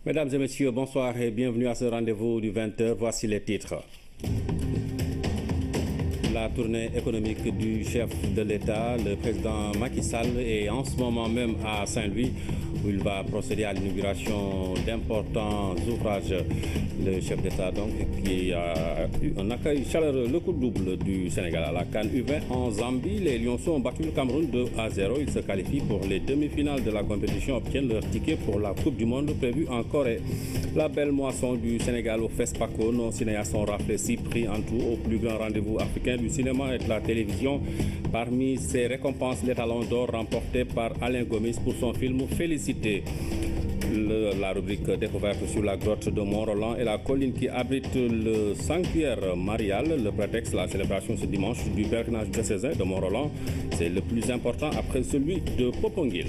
Mesdames et messieurs, bonsoir et bienvenue à ce rendez-vous du 20h. Voici les titres. La tournée économique du chef de l'État, le président Macky Sall, est en ce moment même à Saint-Louis, où il va procéder à l'inauguration d'importants ouvrages. Le chef d'État, donc, qui a eu un accueil chaleureux, le coup double du Sénégal à la CAN U20 en Zambie. Les Lionceaux ont battu le Cameroun 2-0. Ils se qualifient pour les demi-finales de la compétition, obtiennent leur ticket pour la Coupe du Monde prévue en Corée. La belle moisson du Sénégal au FESPACO, nos cinéastes ont raflé 6 prix en tout au plus grand rendez-vous africain du cinéma et de la télévision. Parmi ces récompenses, l'étalon d'or remporté par Alain Gomis pour son film Félicité. La rubrique découverte sur la grotte de Mont-Roland et la colline qui abrite le sanctuaire marial. Le prétexte, la célébration ce dimanche du pèlerinage diocésain de Mont-Roland. C'est le plus important après celui de Poponguil.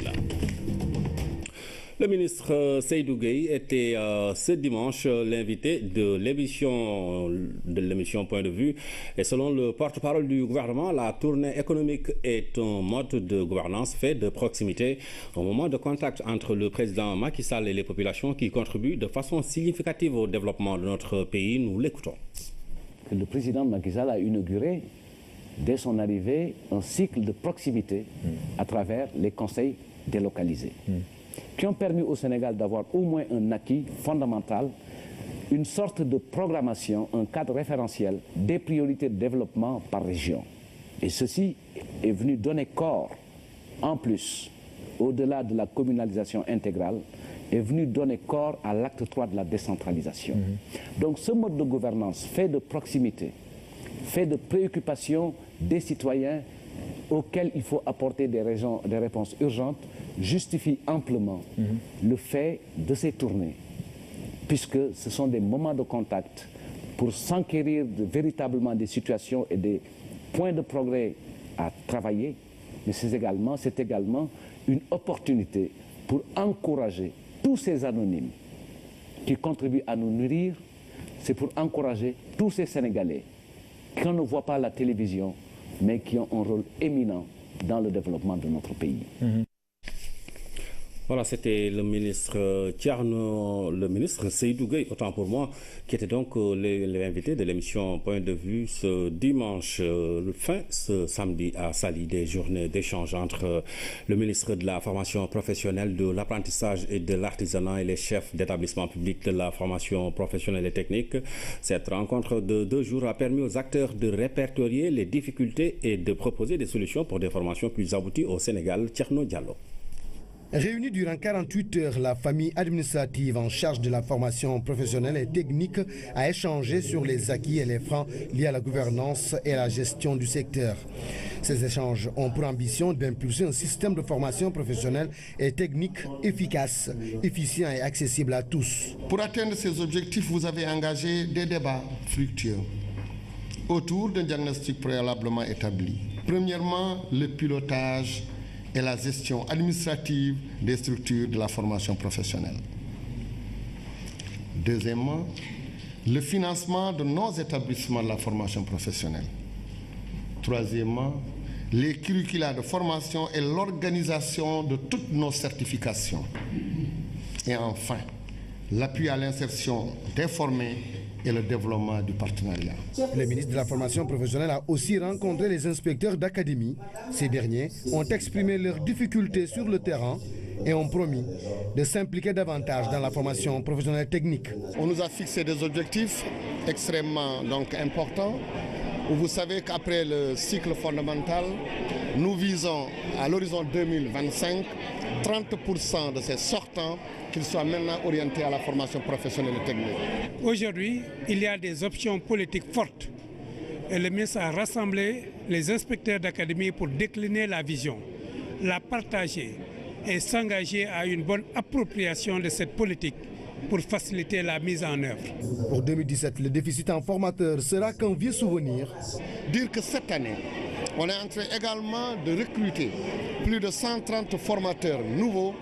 Le ministre Seydou Gueye était ce dimanche l'invité de l'émission Point de vue. Et selon le porte-parole du gouvernement, la tournée économique est un mode de gouvernance fait de proximité, un moment de contact entre le président Macky Sall et les populations qui contribuent de façon significative au développement de notre pays. Nous l'écoutons. Le président Macky Sall a inauguré, dès son arrivée, un cycle de proximité à travers les conseils délocalisés. Qui ont permis au Sénégal d'avoir au moins un acquis fondamental, une sorte de programmation, un cadre référentiel des priorités de développement par région. Et ceci est venu donner corps, en plus, au-delà de la communalisation intégrale, est venu donner corps à l'acte 3 de la décentralisation. Donc ce mode de gouvernance fait de proximité, fait de préoccupation des citoyens auxquels il faut apporter des réponses urgentes, justifie amplement le fait de ces tournées, puisque ce sont des moments de contact pour s'enquérir véritablement des situations et des points de progrès à travailler, mais c'est également une opportunité pour encourager tous ces anonymes qui contribuent à nous nourrir, c'est pour encourager tous ces Sénégalais qui ne voient pas la télévision, mais qui ont un rôle éminent dans le développement de notre pays. Voilà, c'était le ministre Thierno, le ministre Seydou Gueye, autant pour moi, qui était donc l'invité de l'émission Point de vue ce dimanche. Ce samedi à Saly, des journées d'échange entre le ministre de la formation professionnelle, de l'apprentissage et de l'artisanat et les chefs d'établissement public de la formation professionnelle et technique. Cette rencontre de 2 jours a permis aux acteurs de répertorier les difficultés et de proposer des solutions pour des formations plus abouties au Sénégal. Thierno Diallo. Réunie durant 48 heures, la famille administrative en charge de la formation professionnelle et technique a échangé sur les acquis et les freins liés à la gouvernance et à la gestion du secteur. Ces échanges ont pour ambition d'impulser un système de formation professionnelle et technique efficace, efficient et accessible à tous. Pour atteindre ces objectifs, vous avez engagé des débats fructueux autour d'un diagnostic préalablement établi. Premièrement, le pilotage et la gestion administrative des structures de la formation professionnelle. Deuxièmement, le financement de nos établissements de la formation professionnelle. Troisièmement, les curricula de formation et l'organisation de toutes nos certifications. Et enfin, l'appui à l'insertion des formés et le développement du partenariat. Le ministre de la formation professionnelle a aussi rencontré les inspecteurs d'académie. Ces derniers ont exprimé leurs difficultés sur le terrain et ont promis de s'impliquer davantage dans la formation professionnelle technique. On nous a fixé des objectifs extrêmement importants. Vous savez qu'après le cycle fondamental, nous visons à l'horizon 2025 30% de ces sortants qu'ils soient maintenant orientés à la formation professionnelle et technique. Aujourd'hui, il y a des options politiques fortes et le ministre a rassemblé les inspecteurs d'académie pour décliner la vision, la partager et s'engager à une bonne appropriation de cette politique pour faciliter la mise en œuvre. Pour 2017, le déficit en formateurs sera qu'un vieux souvenir. Dire que cette année, on est en train également de recruter plus de 130 formateurs nouveaux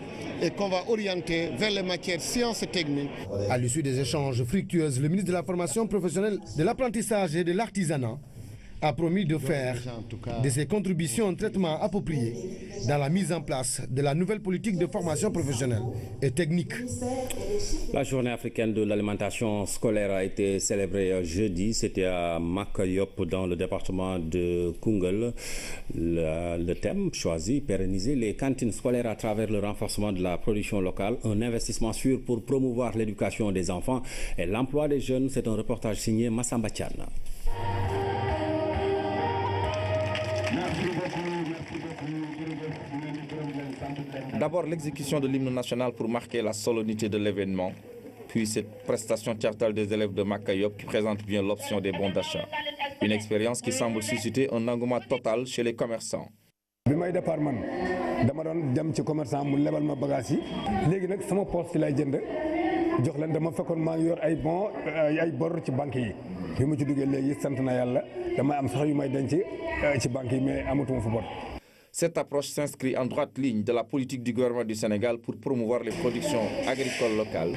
et qu'on va orienter vers les matières sciences et techniques. À l'issue des échanges fructueux, le ministre de la formation professionnelle, de l'apprentissage et de l'artisanat a promis de faire de ses contributions un traitement approprié dans la mise en place de la nouvelle politique de formation professionnelle et technique. La journée africaine de l'alimentation scolaire a été célébrée jeudi. C'était à Makayop dans le département de Koungheul. Le thème choisi, pérenniser les cantines scolaires à travers le renforcement de la production locale, un investissement sûr pour promouvoir l'éducation des enfants et l'emploi des jeunes. C'est un reportage signé Massamba Thian. D'abord l'exécution de l'hymne national pour marquer la solennité de l'événement, puis cette prestation théâtrale des élèves de Makayop qui présente bien l'option des bons d'achat. Une expérience qui semble susciter un engouement total chez les commerçants. bi may départ man dama doon dem ci commerçant mu lebal ma bagage yi léegi nag sama poche ci lay jënd jox leen dama fekkoon maa ngi yor ay bon ay bor ci banque yi bi ma ci duggee léegi sant na yàlla dama am sax yu may denc ci banque yi mais amatuma fa bor. Cette approche s'inscrit en droite ligne de la politique du gouvernement du Sénégal pour promouvoir les productions agricoles locales.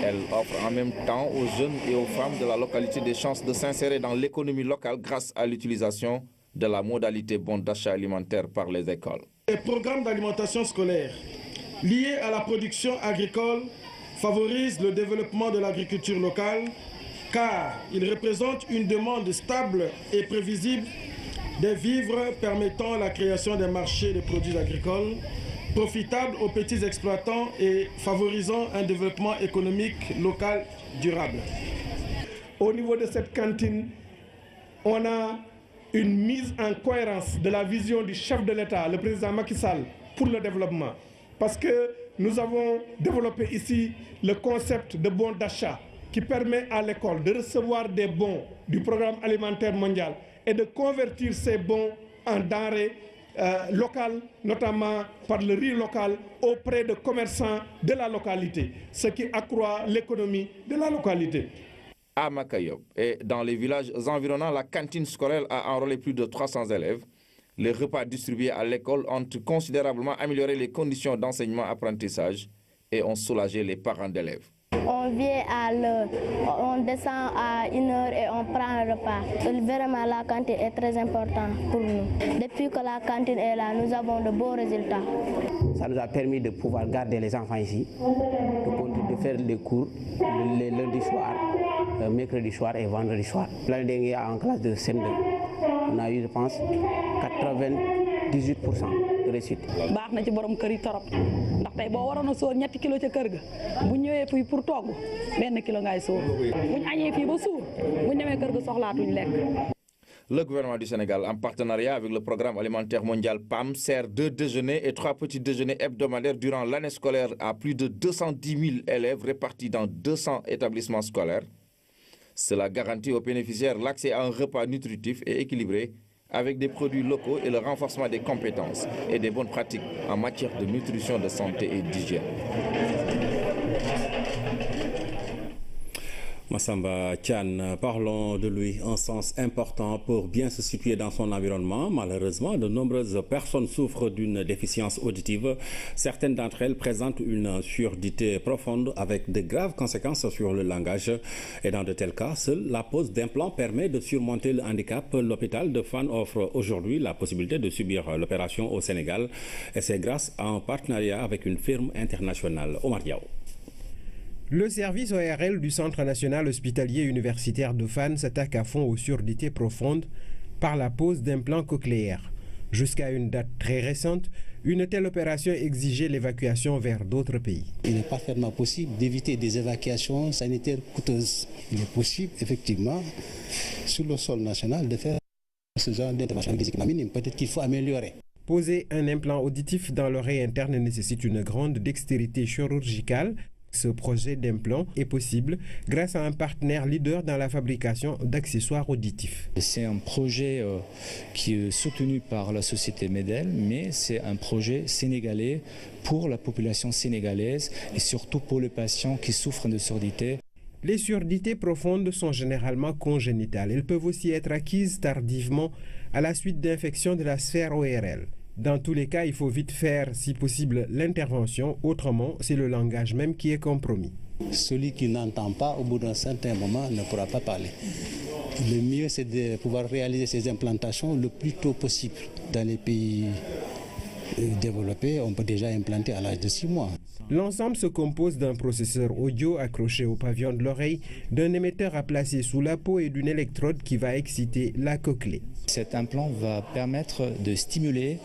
Elle offre en même temps aux jeunes et aux femmes de la localité des chances de s'insérer dans l'économie locale grâce à l'utilisation de la modalité bon d'achat alimentaire par les écoles. Les programmes d'alimentation scolaire liés à la production agricole favorisent le développement de l'agriculture locale car ils représentent une demande stable et prévisible des vivres permettant la création des marchés de produits agricoles profitables aux petits exploitants et favorisant un développement économique local durable. Au niveau de cette cantine, on a une mise en cohérence de la vision du chef de l'État, le président Macky Sall, pour le développement. Parce que nous avons développé ici le concept de bon d'achat qui permet à l'école de recevoir des bons du programme alimentaire mondial et de convertir ces bons en denrées locales, notamment par le riz local, auprès de commerçants de la localité, ce qui accroît l'économie de la localité. À Makayop et dans les villages environnants, la cantine scolaire a enrôlé plus de 300 élèves. Les repas distribués à l'école ont considérablement amélioré les conditions d'enseignement-apprentissage et ont soulagé les parents d'élèves. On vient à l'heure, on descend à 1h et on prend un repas. Vraiment, la cantine est très importante pour nous. Depuis que la cantine est là, nous avons de beaux résultats. Ça nous a permis de pouvoir garder les enfants ici, de faire les cours les lundis soirs, mercredi soir et vendredi soir. L'année dernière, en classe de CM2, on a eu, je pense, 98% de réussite. baax na ci borom kër yi torop ndax tey boo waroon a sóor ñetti kilo ca kër ga bu ñëwee fii pour togg benn kilo ngay sóor buñ añee fii ba suur buñ demee kër ga soxlaatuñ lekk. Le gouvernement du Sénégal, en partenariat avec le programme alimentaire mondial PAM, sert 2 déjeuners et 3 petits déjeuners hebdomadaires durant l'année scolaire à plus de 210 000 élèves répartis dans 200 établissements scolaires. Cela garantit aux bénéficiaires l'accès à un repas nutritif et équilibré avec des produits locaux et le renforcement des compétences et des bonnes pratiques en matière de nutrition, de santé et d'hygiène. Massamba Thian, parlons de lui, un sens important pour bien se situer dans son environnement. Malheureusement, de nombreuses personnes souffrent d'une déficience auditive. Certaines d'entre elles présentent une surdité profonde avec de graves conséquences sur le langage. Et dans de tels cas, seule la pose d'implants permet de surmonter le handicap. L'hôpital de Fann offre aujourd'hui la possibilité de subir l'opération au Sénégal. Et c'est grâce à un partenariat avec une firme internationale. Omar Diaw. Le service ORL du Centre national hospitalier universitaire de Fann s'attaque à fond aux surdités profondes par la pose d'implants cochléaires. Jusqu'à une date très récente, une telle opération exigeait l'évacuation vers d'autres pays. Il est parfaitement possible d'éviter des évacuations sanitaires coûteuses. Il est possible, effectivement, sur le sol national, de faire ce genre d'intervention physique minime. Peut-être qu'il faut améliorer. Poser un implant auditif dans l'oreille interne nécessite une grande dextérité chirurgicale. Ce projet d'implant est possible grâce à un partenaire leader dans la fabrication d'accessoires auditifs. C'est un projet qui est soutenu par la société Medel, mais c'est un projet sénégalais pour la population sénégalaise et surtout pour les patients qui souffrent de surdité. Les surdités profondes sont généralement congénitales. Elles peuvent aussi être acquises tardivement à la suite d'infections de la sphère ORL. Dans tous les cas, il faut vite faire, si possible, l'intervention. Autrement, c'est le langage même qui est compromis. Celui qui n'entend pas, au bout d'un certain moment, ne pourra pas parler. Le mieux, c'est de pouvoir réaliser ces implantations le plus tôt possible. Dans les pays développés, on peut déjà implanter à l'âge de 6 mois. L'ensemble se compose d'un processeur audio accroché au pavillon de l'oreille, d'un émetteur à placer sous la peau et d'une électrode qui va exciter la cochlée. Cet implant va permettre de stimuler,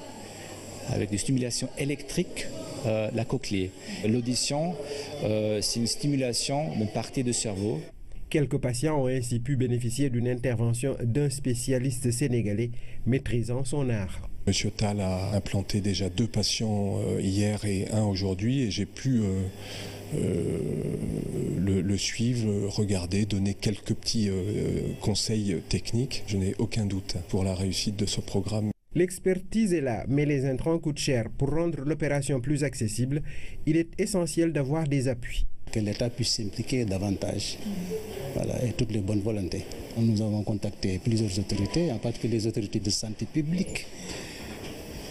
avec des stimulations électriques, la cochlée. L'audition, c'est une stimulation d'une partie du cerveau. Quelques patients ont ainsi pu bénéficier d'une intervention d'un spécialiste sénégalais maîtrisant son art. Monsieur Tal a implanté déjà 2 patients hier et 1 aujourd'hui et j'ai pu le suivre, regarder, donner quelques petits conseils techniques. Je n'ai aucun doute pour la réussite de ce programme. L'expertise est là, mais les intrants coûtent cher. Pour rendre l'opération plus accessible, il est essentiel d'avoir des appuis. Que l'État puisse s'impliquer davantage, voilà, et toutes les bonnes volontés. Nous avons contacté plusieurs autorités, en particulier les autorités de santé publique.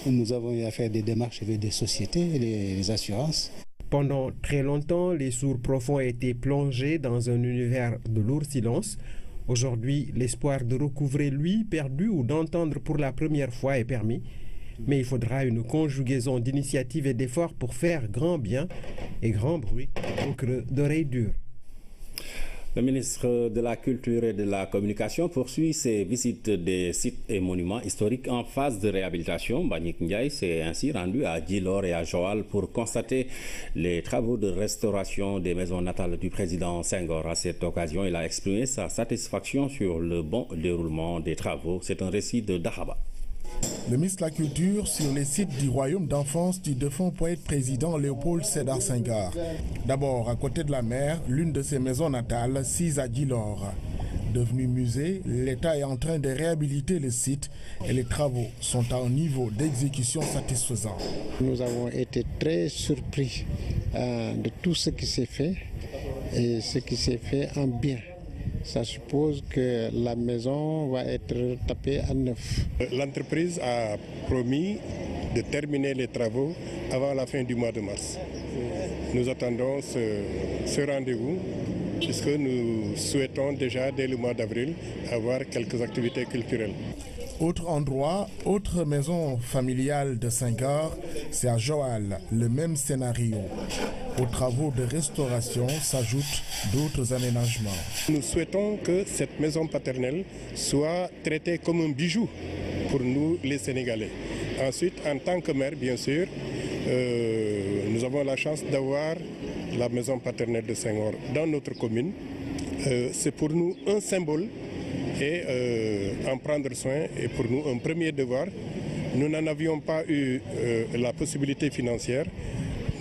Nous avons eu à faire des démarches avec des sociétés, les assurances. Pendant très longtemps, les sourds profonds étaient plongés dans un univers de lourd silence. Aujourd'hui, l'espoir de recouvrer l'ouïe perdu ou d'entendre pour la première fois est permis. Mais il faudra une conjugaison d'initiatives et d'efforts pour faire grand bien et grand bruit au creux d'oreilles dures. Le ministre de la Culture et de la Communication poursuit ses visites des sites et monuments historiques en phase de réhabilitation. Mbagnick Ndiaye s'est ainsi rendu à Djilor et à Joal pour constater les travaux de restauration des maisons natales du président Senghor. À cette occasion, il a exprimé sa satisfaction sur le bon déroulement des travaux. C'est un récit de Dahaba. Le ministre de la Culture sur les sites du royaume d'enfance du défunt poète président Léopold Sédar Senghor. D'abord, à côté de la mer, l'une de ses maisons natales, sise à Djilor. Devenu musée, l'État est en train de réhabiliter le site et les travaux sont à un niveau d'exécution satisfaisant. Nous avons été très surpris de tout ce qui s'est fait et ce qui s'est fait en bien. Ça suppose que la maison va être tapée à neuf. L'entreprise a promis de terminer les travaux avant la fin du mois de mars. Nous attendons ce rendez-vous puisque nous souhaitons déjà dès le mois d'avril avoir quelques activités culturelles. Autre endroit, autre maison familiale de Senghor, c'est à Joal, le même scénario. Aux travaux de restauration s'ajoutent d'autres aménagements. Nous souhaitons que cette maison paternelle soit traitée comme un bijou pour nous les Sénégalais. Ensuite, en tant que maire, bien sûr, nous avons la chance d'avoir la maison paternelle de Senghor dans notre commune. C'est pour nous un symbole et en prendre soin est pour nous un premier devoir. Nous n'en avions pas eu la possibilité financière.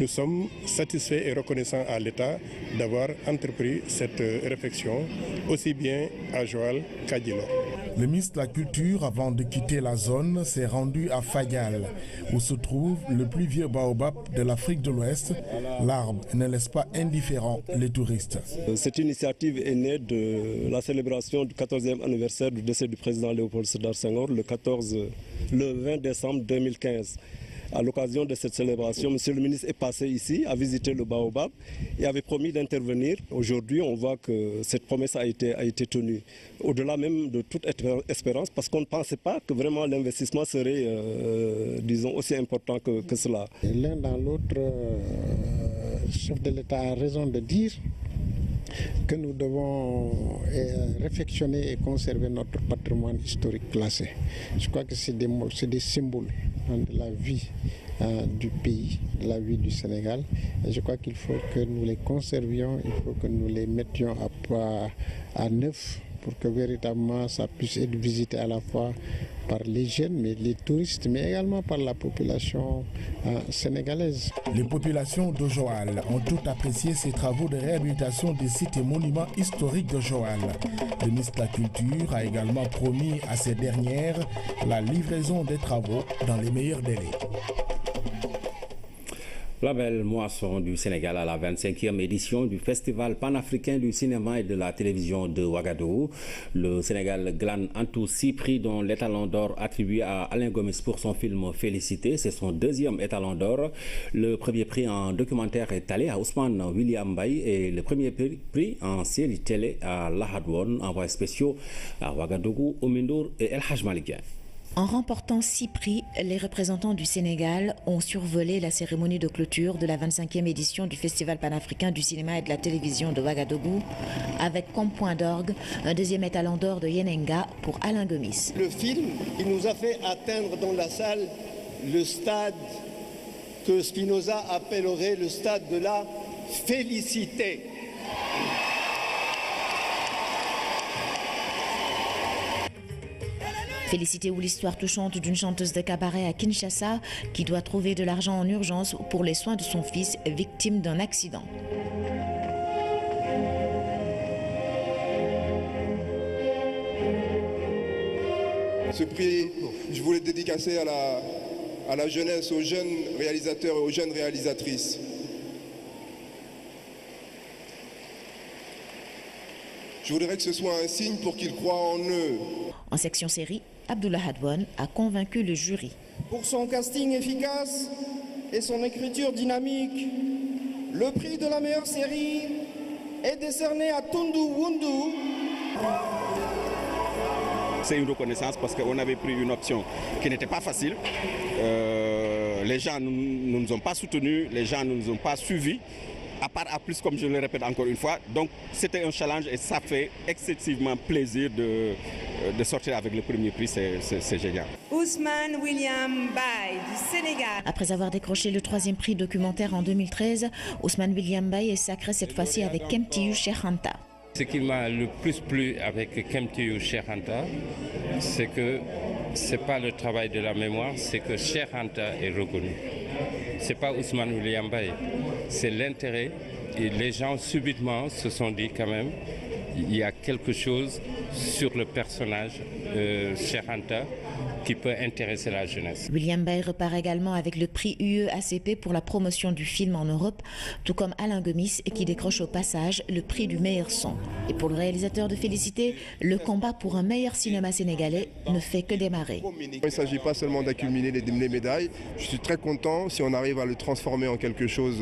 Nous sommes satisfaits et reconnaissants à l'État d'avoir entrepris cette réflexion aussi bien à Joal qu'à Djilor. Le ministre de la Culture, avant de quitter la zone, s'est rendu à Fayal, où se trouve le plus vieux baobab de l'Afrique de l'Ouest. L'arbre ne laisse pas indifférents les touristes. Cette initiative est née de la célébration du 14e anniversaire du décès du président Léopold Sédar Senghor le 20 décembre 2015. À l'occasion de cette célébration, M. le ministre est passé ici, a visité le baobab et avait promis d'intervenir. Aujourd'hui, on voit que cette promesse a été tenue. Au-delà même de toute espérance, parce qu'on ne pensait pas que vraiment l'investissement serait, disons, aussi important que cela. L'un dans l'autre, le chef de l'État a raison de dire que nous devons réfectionner et conserver notre patrimoine historique classé. Je crois que c'est des symboles de la vie du pays, de la vie du Sénégal. Et je crois qu'il faut que nous les conservions, il faut que nous les mettions à neuf pour que véritablement ça puisse être visité à la fois par les jeunes, mais les touristes, mais également par la population sénégalaise. Les populations de Joal ont toutes apprécié ces travaux de réhabilitation des sites et monuments historiques de Joal. Le ministre de la Culture a également promis à ces dernières la livraison des travaux dans les meilleurs délais. La belle moisson du Sénégal à la 25e édition du Festival panafricain du cinéma et de la télévision de Ouagadougou. Le Sénégal glane en tout 6 prix, dont l'étalon d'or attribué à Alain Gomis pour son film Félicité. C'est son 2e étalon d'or. Le premier prix en documentaire est allé à Ousmane William Mbaye et le premier prix en série télé à Lahadouane, envoyés spéciaux à Ouagadougou, Oumindour et El Hadj Malick Dieng. En remportant 6 prix, les représentants du Sénégal ont survolé la cérémonie de clôture de la 25e édition du Festival panafricain du cinéma et de la télévision de Ouagadougou, avec comme point d'orgue un 2e étalon d'or de Yenenga pour Alain Gomis. Le film, il nous a fait atteindre dans la salle le stade que Spinoza appellerait le stade de la félicité. Félicité ou l'histoire touchante d'une chanteuse de cabaret à Kinshasa qui doit trouver de l'argent en urgence pour les soins de son fils victime d'un accident. Ce prix, je voulais le dédicacer à la jeunesse, aux jeunes réalisateurs et aux jeunes réalisatrices. Je voudrais que ce soit un signe pour qu'ils croient en eux. En section série, Abdullah Hadouane a convaincu le jury. Pour son casting efficace et son écriture dynamique, le prix de la meilleure série est décerné à Tundu Wundu. C'est une reconnaissance parce qu'on avait pris une option qui n'était pas facile. Les gens ne nous ont pas soutenus, les gens ne nous ont pas suivis. À part A+, comme je le répète encore une fois. Donc c'était un challenge et ça fait excessivement plaisir de sortir avec le premier prix, c'est génial. Ousmane William Mbaye du Sénégal. Après avoir décroché le 3e prix documentaire en 2013, Ousmane William Mbaye est sacré cette fois-ci avec Kemtiou Cheikh Anta. Ce qui m'a le plus plu avec Kemtiou Cheikh Anta, c'est que ce n'est pas le travail de la mémoire, c'est que Cheikh Anta est reconnu. Ce n'est pas Ousmane William Mbaye, c'est l'intérêt. Et les gens subitement se sont dit quand même, il y a quelque chose sur le personnage Cheikh Anta qui peut intéresser la jeunesse. William Mbaye repart également avec le prix UE-ACP pour la promotion du film en Europe, tout comme Alain Gomis qui décroche au passage le prix du meilleur son. Et pour le réalisateur de Félicité, le combat pour un meilleur cinéma sénégalais ne fait que démarrer. Il ne s'agit pas seulement d'accumuler les médailles. Je suis très content si on arrive à le transformer en quelque chose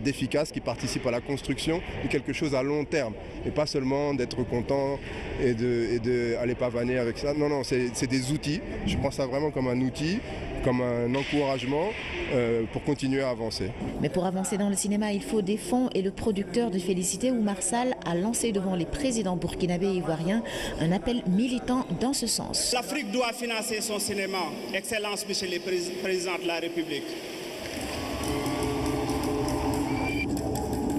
d'efficace qui participe à la construction de quelque chose à long terme. Et pas seulement d'être content et d'aller pavaner avec ça. Non, non, c'est des outils. Je prends ça vraiment comme un outil, comme un encouragement pour continuer à avancer. Mais pour avancer dans le cinéma, il faut des fonds et le producteur de Félicité, Oumar Sall, a lancé devant les présidents burkinabés et ivoiriens un appel militant dans ce sens. L'Afrique doit financer son cinéma. Excellence, monsieur le président de la République.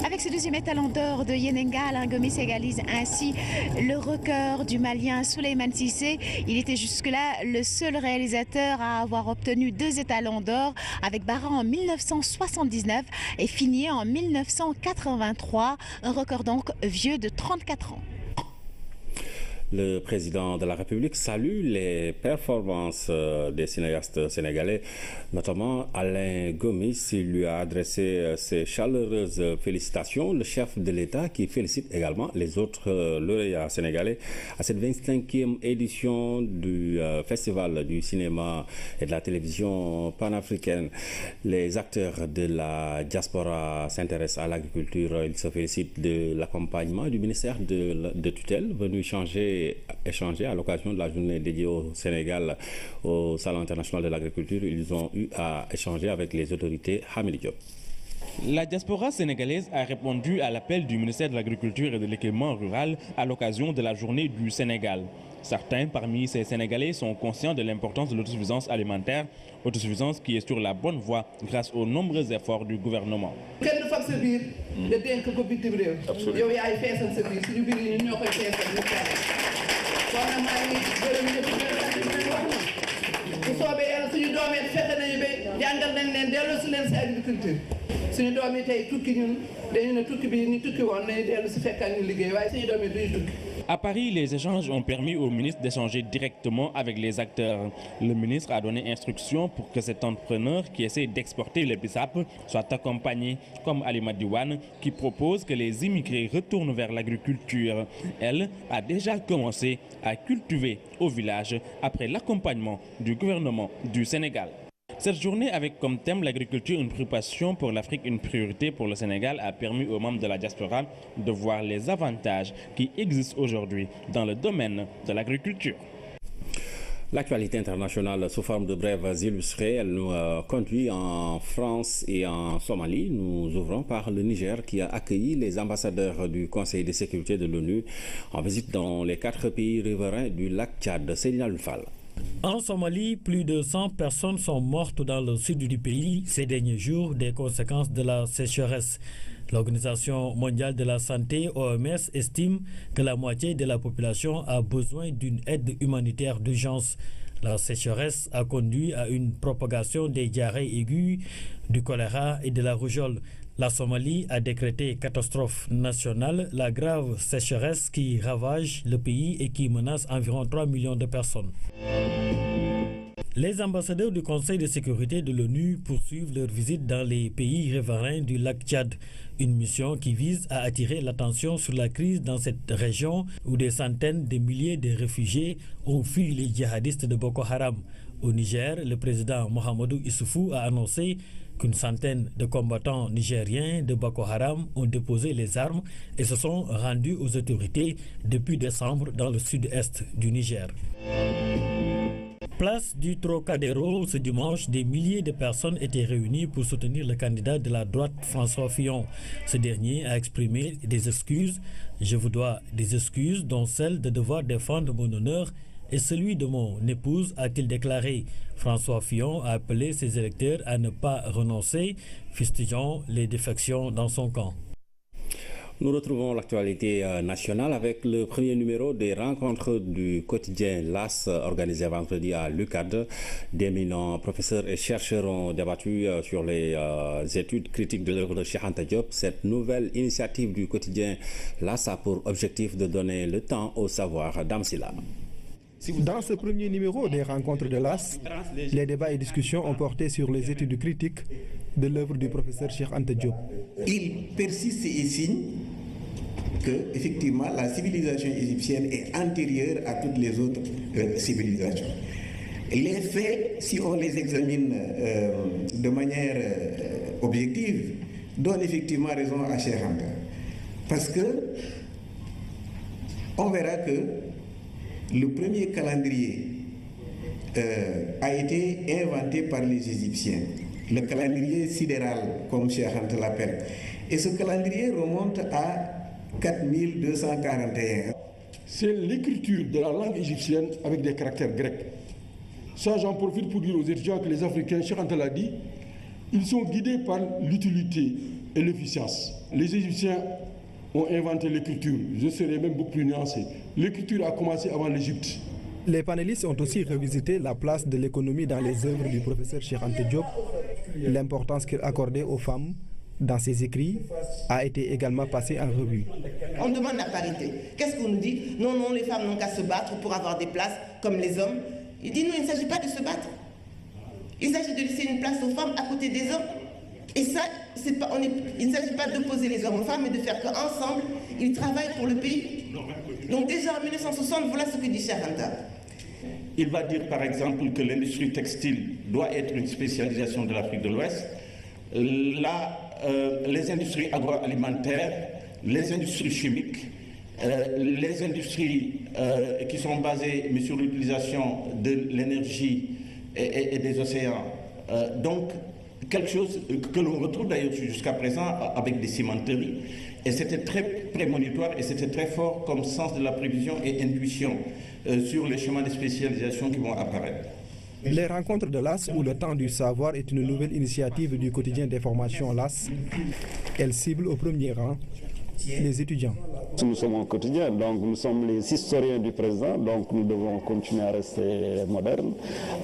Avec ce 2e étalon d'or de Yenenga, Alain Gomis égalise ainsi le record du Malien Souleymane Cissé. Il était jusque-là le seul réalisateur à avoir obtenu 2 étalons d'or avec Bara en 1979 et Finier en 1983, un record donc vieux de 34 ans. Le président de la République salue les performances des cinéastes sénégalais, notamment Alain Gomis. Il lui a adressé ses chaleureuses félicitations. Le chef de l'État qui félicite également les autres lauréats sénégalais à cette 25e édition du Festival du cinéma et de la télévision panafricaine. Les acteurs de la diaspora s'intéressent à l'agriculture. Ils se félicitent de l'accompagnement du ministère de tutelle venu échanger à l'occasion de la journée dédiée au Sénégal au Salon international de l'agriculture. Ils ont eu à échanger avec les autorités Hamid Diop. La diaspora sénégalaise a répondu à l'appel du ministère de l'Agriculture et de l'équipement rural à l'occasion de la journée du Sénégal. Certains parmi ces Sénégalais sont conscients de l'importance de l'autosuffisance alimentaire, autosuffisance qui est sur la bonne voie grâce aux nombreux efforts du gouvernement. suñu doom yi tey tukki ñun dañu ne tukki bi ñu tukki woon nañu dellu si fekkaan ñu liggéey waaye suñu doom yi duñu tukki À Paris, les échanges ont permis au ministre d'échanger directement avec les acteurs. Le ministre a donné instruction pour que cet entrepreneur qui essaie d'exporter les bissap soit accompagné, comme Alima Diwan, qui propose que les immigrés retournent vers l'agriculture. Elle a déjà commencé à cultiver au village après l'accompagnement du gouvernement du Sénégal. Cette journée avec comme thème l'agriculture, une préoccupation pour l'Afrique, une priorité pour le Sénégal a permis aux membres de la diaspora de voir les avantages qui existent aujourd'hui dans le domaine de l'agriculture. L'actualité internationale sous forme de brèves illustrées, elle nous conduit en France et en Somalie. Nous ouvrons par le Niger qui a accueilli les ambassadeurs du Conseil de sécurité de l'ONU en visite dans les 4 pays riverains du lac Tchad. Céline Alufal. En Somalie, plus de 100 personnes sont mortes dans le sud du pays ces derniers jours des conséquences de la sécheresse. L'Organisation mondiale de la santé, OMS, estime que la moitié de la population a besoin d'une aide humanitaire d'urgence. La sécheresse a conduit à une propagation des diarrhées aiguës, du choléra et de la rougeole. La Somalie a décrété catastrophe nationale, la grave sécheresse qui ravage le pays et qui menace environ 3 millions de personnes. Les ambassadeurs du Conseil de sécurité de l'ONU poursuivent leur visite dans les pays riverains du lac Tchad, une mission qui vise à attirer l'attention sur la crise dans cette région où des centaines de milliers de réfugiés ont fui les djihadistes de Boko Haram. Au Niger, le président Mohamedou Issoufou a annoncé qu'une centaine de combattants nigériens de Boko Haram ont déposé les armes et se sont rendus aux autorités depuis décembre dans le sud-est du Niger. Place du Trocadéro, ce dimanche, des milliers de personnes étaient réunies pour soutenir le candidat de la droite François Fillon. Ce dernier a exprimé des excuses. Je vous dois des excuses, dont celle de devoir défendre mon honneur et celui de mon épouse, a-t-il déclaré. François Fillon a appelé ses électeurs à ne pas renoncer, fustigeant les défections dans son camp. Nous retrouvons l'actualité nationale avec le premier numéro des rencontres du quotidien LAS organisé vendredi à l'UCAD. D'éminents professeurs et chercheurs ont débattu sur les études critiques de l'œuvre de Cheikh Anta Diop. Cette nouvelle initiative du quotidien LAS a pour objectif de donner le temps au savoir. Damsila. Dans ce premier numéro des rencontres de l'AS, les débats et discussions ont porté sur les études critiques de l'œuvre du professeur Cheikh Anta Diop. Il persiste et signe que, effectivement, la civilisation égyptienne est antérieure à toutes les autres civilisations. Les faits, si on les examine de manière objective, donnent effectivement raison à Cheikh Anta. Parce que on verra que le premier calendrier a été inventé par les Égyptiens, le calendrier sidéral, comme Cheikh Anta l'appelle. Et ce calendrier remonte à 4241. C'est l'écriture de la langue égyptienne avec des caractères grecs. Ça, j'en profite pour dire aux étudiants que les Africains, Cheikh Anta l'a dit, ils sont guidés par l'utilité et l'efficience. Les Égyptiens ont inventé l'écriture. Je serais même beaucoup plus nuancé. L'écriture a commencé avant l'Égypte. Les panélistes ont aussi revisité la place de l'économie dans les œuvres du professeur Cheikh Anta Diop. L'importance qu'il accordait aux femmes dans ses écrits a été également passée en revue. On demande la parité. Qu'est-ce qu'on nous dit? Non, non, les femmes n'ont qu'à se battre pour avoir des places comme les hommes. Il dit non, il ne s'agit pas de se battre. Il s'agit de laisser une place aux femmes à côté des hommes. Et ça, il ne s'agit pas d'opposer les hommes aux femmes, mais de faire qu'ensemble, ils travaillent pour le pays. Donc déjà en 1960, voilà ce que dit Cheikh Anta. Il va dire par exemple que l'industrie textile doit être une spécialisation de l'Afrique de l'Ouest. Là, les industries agroalimentaires, les industries chimiques, les industries qui sont basées mais sur l'utilisation de l'énergie et des océans. Donc, quelque chose que l'on retrouve d'ailleurs jusqu'à présent avec des cimenteries. Et c'était très prémonitoire et c'était très fort comme sens de la prévision et intuition sur les chemins de spécialisation qui vont apparaître. Les rencontres de l'AS ou le temps du savoir est une nouvelle initiative du quotidien d'information LAS. Elle cible au premier rang les étudiants. Nous sommes au quotidien, donc nous sommes les historiens du président, donc nous devons continuer à rester modernes,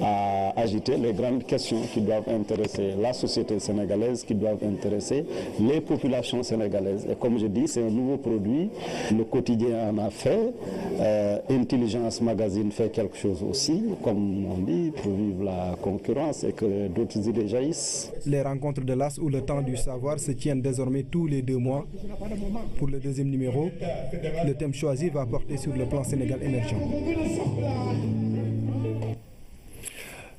à agiter les grandes questions qui doivent intéresser la société sénégalaise, qui doivent intéresser les populations sénégalaises. Et comme je dis, c'est un nouveau produit, le quotidien en a fait, Intelligence Magazine fait quelque chose aussi, comme on dit, pour vivre la concurrence et que d'autres idées jaillissent. Les rencontres de l'As ou le temps du savoir se tiennent désormais tous les 2 mois. Pour le 2e numéro, le thème choisi va porter sur le plan Sénégal émergent.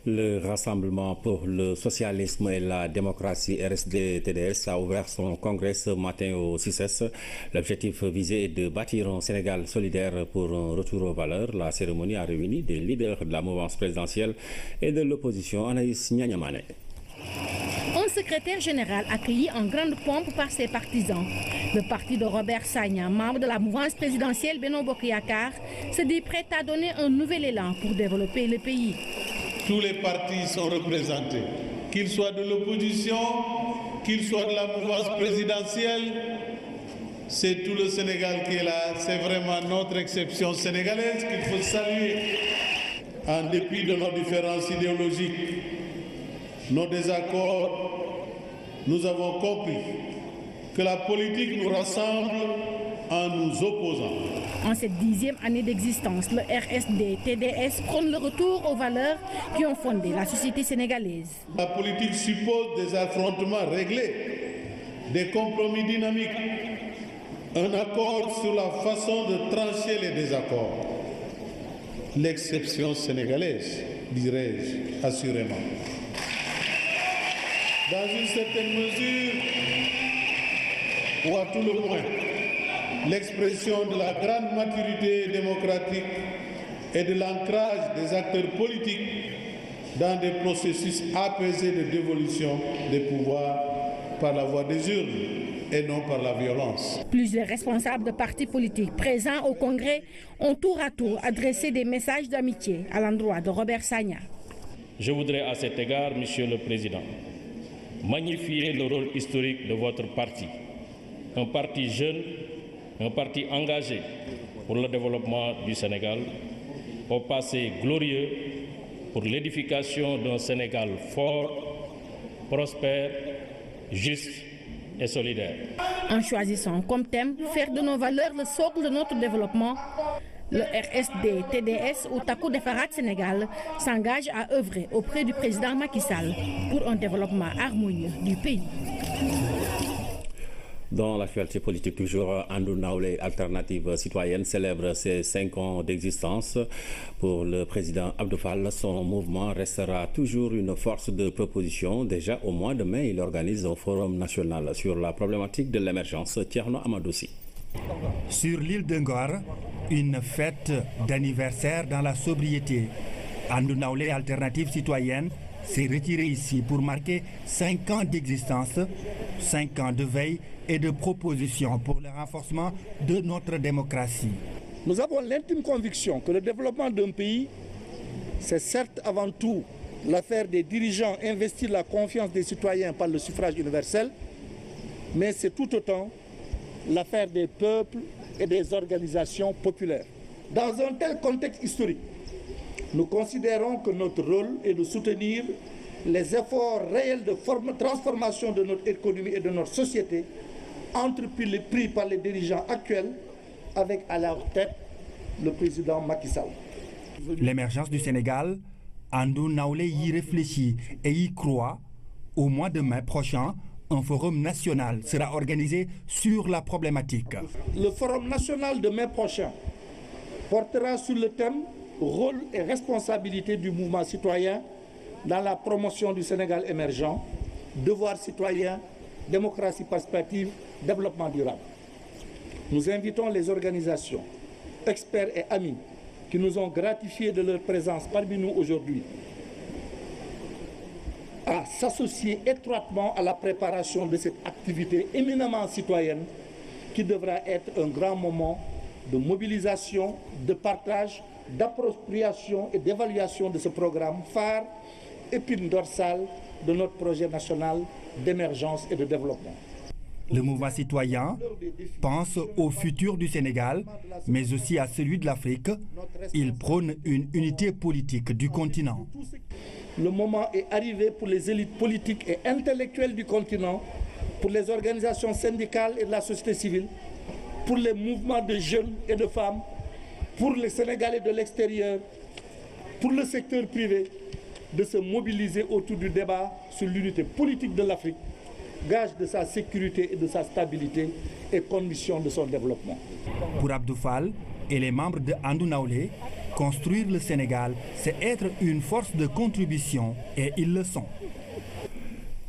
Le Rassemblement pour le socialisme et la démocratie RSD-TDS a ouvert son congrès ce matin au CICES. L'objectif visé est de bâtir un Sénégal solidaire pour un retour aux valeurs. La cérémonie a réuni des leaders de la mouvance présidentielle et de l'opposition. Anaïs Nyanyamane. Un secrétaire général accueilli en grande pompe par ses partisans. Le parti de Robert Sagna, membre de la mouvance présidentielle Benno Bokk Yakaar, se dit prêt à donner un nouvel élan pour développer le pays. Tous les partis sont représentés, qu'ils soient de l'opposition, qu'ils soient de la mouvance présidentielle. C'est tout le Sénégal qui est là. C'est vraiment notre exception sénégalaise qu'il faut saluer. En dépit de nos différences idéologiques, nos désaccords, nous avons compris que la politique nous rassemble en nous opposant. En cette 10e année d'existence, le RSD-TDS prône le retour aux valeurs qui ont fondé la société sénégalaise. La politique suppose des affrontements réglés, des compromis dynamiques, un accord sur la façon de trancher les désaccords. L'exception sénégalaise, dirais-je, assurément. Dans une certaine mesure, ou à tout le moins, l'expression de la grande maturité démocratique et de l'ancrage des acteurs politiques dans des processus apaisés de dévolution des pouvoirs par la voie des urnes et non par la violence. Plusieurs responsables de partis politiques présents au Congrès ont tour à tour adressé des messages d'amitié à l'endroit de Robert Sagna. Je voudrais à cet égard, Monsieur le Président, magnifier le rôle historique de votre parti. Un parti jeune, un parti engagé pour le développement du Sénégal, au passé glorieux pour l'édification d'un Sénégal fort, prospère, juste et solidaire. En choisissant comme thème faire de nos valeurs le socle de notre développement, le RSD-TDS ou Taku Defarat Sénégal s'engage à œuvrer auprès du président Macky Sall pour un développement harmonieux du pays. Dans l'actualité politique toujours, Andou Naoulé Alternative Citoyenne célèbre ses 5 ans d'existence. Pour le président Abdou Fall, son mouvement restera toujours une force de proposition. Déjà au mois de mai, il organise un forum national sur la problématique de l'émergence. Tierno Amadoussi. Sur l'île de Ngor, une fête d'anniversaire dans la sobriété. Andou Naoulé Alternative Citoyenne s'est retiré ici pour marquer 5 ans d'existence, 5 ans de veille et de propositions pour le renforcement de notre démocratie. Nous avons l'intime conviction que le développement d'un pays, c'est certes avant tout l'affaire des dirigeants investir la confiance des citoyens par le suffrage universel, mais c'est tout autant l'affaire des peuples et des organisations populaires. Dans un tel contexte historique, nous considérons que notre rôle est de soutenir les efforts réels de transformation de notre économie et de notre société, entrepris par les dirigeants actuels, avec à leur tête le président Macky Sall. L'émergence du Sénégal, Andou Naoulé y réfléchit et y croit. Au mois de mai prochain, un forum national sera organisé sur la problématique. Le forum national de mai prochain portera sur le thème « Rôle et responsabilité du mouvement citoyen dans la promotion du Sénégal émergent, devoir citoyen, démocratie participative, développement durable ». Nous invitons les organisations, experts et amis qui nous ont gratifiés de leur présence parmi nous aujourd'hui à s'associer étroitement à la préparation de cette activité éminemment citoyenne qui devra être un grand moment de mobilisation, de partage, d'appropriation et d'évaluation de ce programme phare, épine dorsale de notre projet national d'émergence et de développement. Le mouvement citoyen pense au futur du Sénégal, mais aussi à celui de l'Afrique. Il prône une unité politique du continent. Le moment est arrivé pour les élites politiques et intellectuelles du continent, pour les organisations syndicales et de la société civile, pour les mouvements de jeunes et de femmes, pour les Sénégalais de l'extérieur, pour le secteur privé, de se mobiliser autour du débat sur l'unité politique de l'Afrique, gage de sa sécurité et de sa stabilité et condition de son développement. Pour Abdou Fall et les membres de Andou Naoulé, construire le Sénégal, c'est être une force de contribution et ils le sont.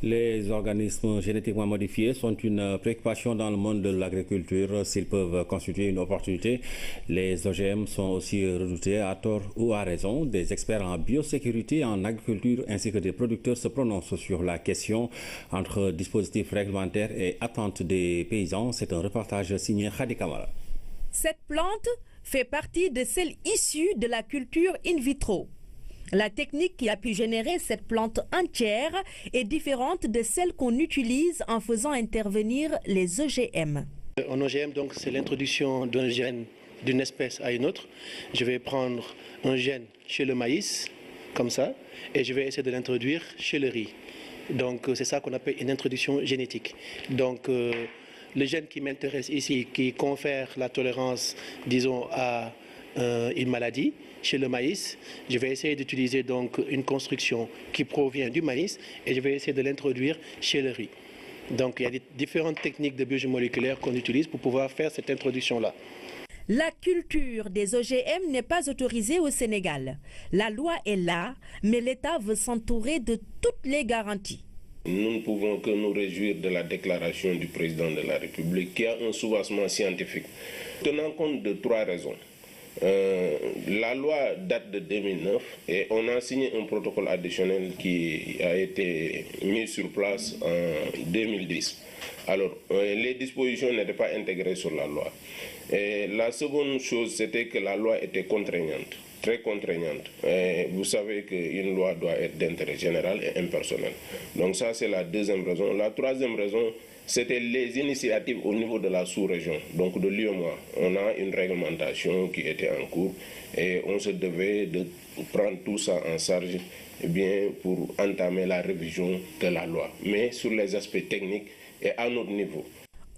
Les organismes génétiquement modifiés sont une préoccupation dans le monde de l'agriculture. S'ils peuvent constituer une opportunité, les OGM sont aussi redoutés à tort ou à raison. Des experts en biosécurité, en agriculture ainsi que des producteurs se prononcent sur la question entre dispositifs réglementaires et attentes des paysans. C'est un reportage signé Khadi Kamara. Cette plante fait partie de celles issues de la culture in vitro. La technique qui a pu générer cette plante entière est différente de celle qu'on utilise en faisant intervenir les OGM. Un OGM, donc, c'est l'introduction d'un gène d'une espèce à une autre. Je vais prendre un gène chez le maïs, comme ça, et je vais essayer de l'introduire chez le riz. Donc, c'est ça qu'on appelle une introduction génétique. Donc, le gène qui m'intéresse ici, qui confère la tolérance, disons, à une maladie, chez le maïs, je vais essayer d'utiliser donc une construction qui provient du maïs et je vais essayer de l'introduire chez le riz. Donc il y a différentes techniques de biologie moléculaire qu'on utilise pour pouvoir faire cette introduction-là. La culture des OGM n'est pas autorisée au Sénégal. La loi est là, mais l'État veut s'entourer de toutes les garanties. Nous ne pouvons que nous réjouir de la déclaration du président de la République qui a un soubassement scientifique, tenant compte de trois raisons. La loi date de 2009 et on a signé un protocole additionnel qui a été mis sur place en 2010. Alors, les dispositions n'étaient pas intégrées sur la loi. Et la seconde chose, c'était que la loi était contraignante, très contraignante. Et vous savez qu'une loi doit être d'intérêt général et impersonnel. Donc ça, c'est la deuxième raison. La troisième raison, c'était les initiatives au niveau de la sous-région, donc de l'UEMOA. On a une réglementation qui était en cours et on se devait de prendre tout ça en charge pour entamer la révision de la loi, mais sur les aspects techniques et à notre niveau.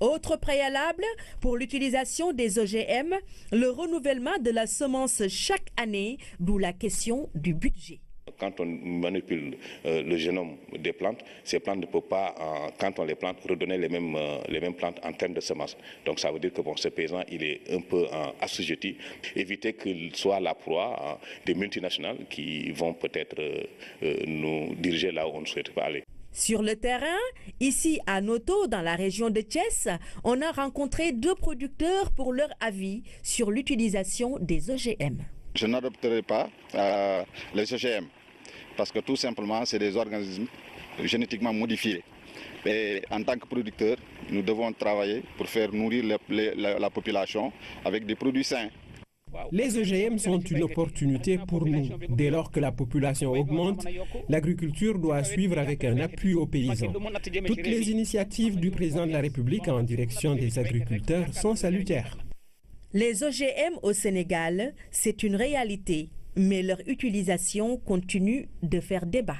Autre préalable pour l'utilisation des OGM, le renouvellement de la semence chaque année, d'où la question du budget. Quand on manipule le génome des plantes, ces plantes ne peuvent pas, quand on les plante, redonner les mêmes plantes en termes de semences. Donc ça veut dire que ce paysan, il est un peu assujetti, éviter qu'il soit la proie des multinationales qui vont peut-être nous diriger là où on ne souhaite pas aller. Sur le terrain, ici à Noto, dans la région de Thiès, on a rencontré 2 producteurs pour leur avis sur l'utilisation des OGM. Je n'adopterai pas les OGM parce que tout simplement, c'est des organismes génétiquement modifiés. Et en tant que producteurs, nous devons travailler pour faire nourrir la population avec des produits sains. Les OGM sont une opportunité pour nous. Dès lors que la population augmente, l'agriculture doit suivre avec un appui aux paysans. Toutes les initiatives du président de la République en direction des agriculteurs sont salutaires. Les OGM au Sénégal, c'est une réalité, mais leur utilisation continue de faire débat.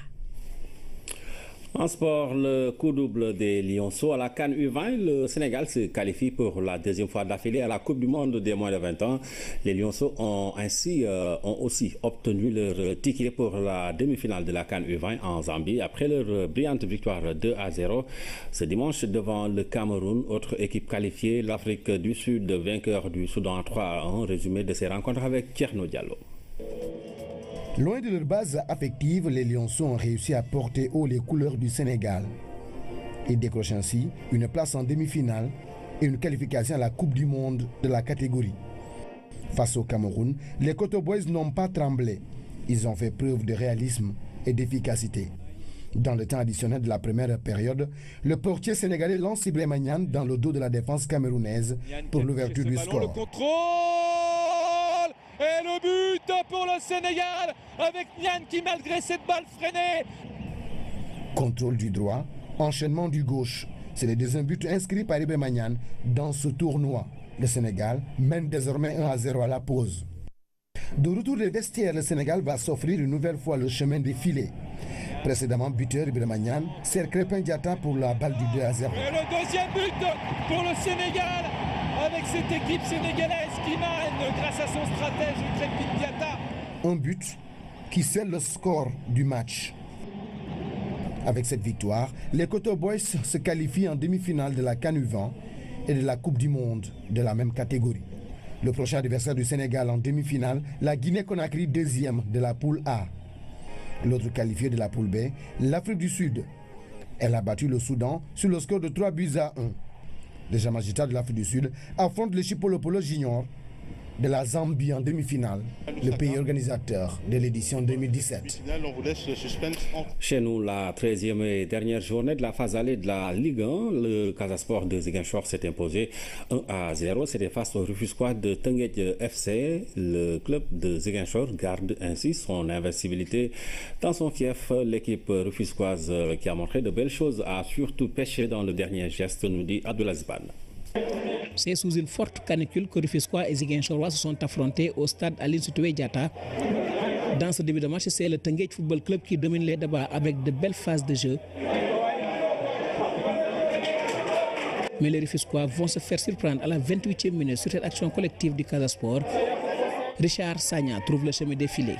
En sport, le coup double des Lionceaux à la CAN U20, le Sénégal se qualifie pour la deuxième fois d'affilée à la Coupe du Monde des moins de 20 ans. Les Lionceaux ont aussi obtenu leur ticket pour la demi-finale de la CAN U20 en Zambie après leur brillante victoire 2-0 ce dimanche devant le Cameroun, autre équipe qualifiée, l'Afrique du Sud, vainqueur du Soudan 3-1. Résumé de ces rencontres avec Thierno Diallo. Loin de leur base affective, les Lionceaux ont réussi à porter haut les couleurs du Sénégal. Ils décrochent ainsi une place en demi-finale et une qualification à la Coupe du Monde de la catégorie. Face au Cameroun, les Koto Boys n'ont pas tremblé. Ils ont fait preuve de réalisme et d'efficacité. Dans le temps additionnel de la première période, le portier sénégalais lance Ibrahima Niane dans le dos de la défense camerounaise pour l'ouverture du score. Le contrôle et le but pour le Sénégal avec Niane qui, malgré cette balle freinée. Contrôle du droit, enchaînement du gauche, C'est le deuxième but inscrit par Ibra Magnan dans ce tournoi. Le Sénégal mène désormais 1-0 à la pause. De retour des vestiaires, le Sénégal va s'offrir une nouvelle fois le chemin des filets. Précédemment buteur Ibra Magnan sert Krépin Diatta pour la balle du 2-0. Et le deuxième but pour le Sénégal avec cette équipe sénégalaise qui mène grâce à son stratège Krépin Diatta. Un but qui scelle le score du match. Avec cette victoire, les Koto Boys se qualifient en demi-finale de la CAN U20 et de la Coupe du Monde de la même catégorie. Le prochain adversaire du Sénégal en demi-finale, la Guinée-Conakry, deuxième de la poule A. L'autre qualifié de la poule B, l'Afrique du Sud. Elle a battu le Soudan sur le score de 3-1. Les Jamagitas de l'Afrique du Sud affrontent le Chipolopolo Junior de la Zambie en demi-finale, le pays organisateur de l'édition 2017. Chez nous, la 13e et dernière journée de la phase allée de la Ligue 1, le Casa Sport de Ziguinchor s'est imposé 1-0. C'était face au Rufisquois de Teungueth FC. Le club de Ziguinchor garde ainsi son invincibilité dans son fief. L'équipe rufisquoise qui a montré de belles choses a surtout pêché dans le dernier geste, nous dit Abdoulaye Ban. C'est sous une forte canicule que Rufisquois et Ziguinchorois se sont affrontés au stade Aline Sitoé Diatta. Dans ce début de match, c'est le Teungueth Football Club qui domine les débats avec de belles phases de jeu. Mais les Rufisquois vont se faire surprendre à la 28e minute sur cette action collective du Casa Sport. Richard Sagna trouve le chemin défilé.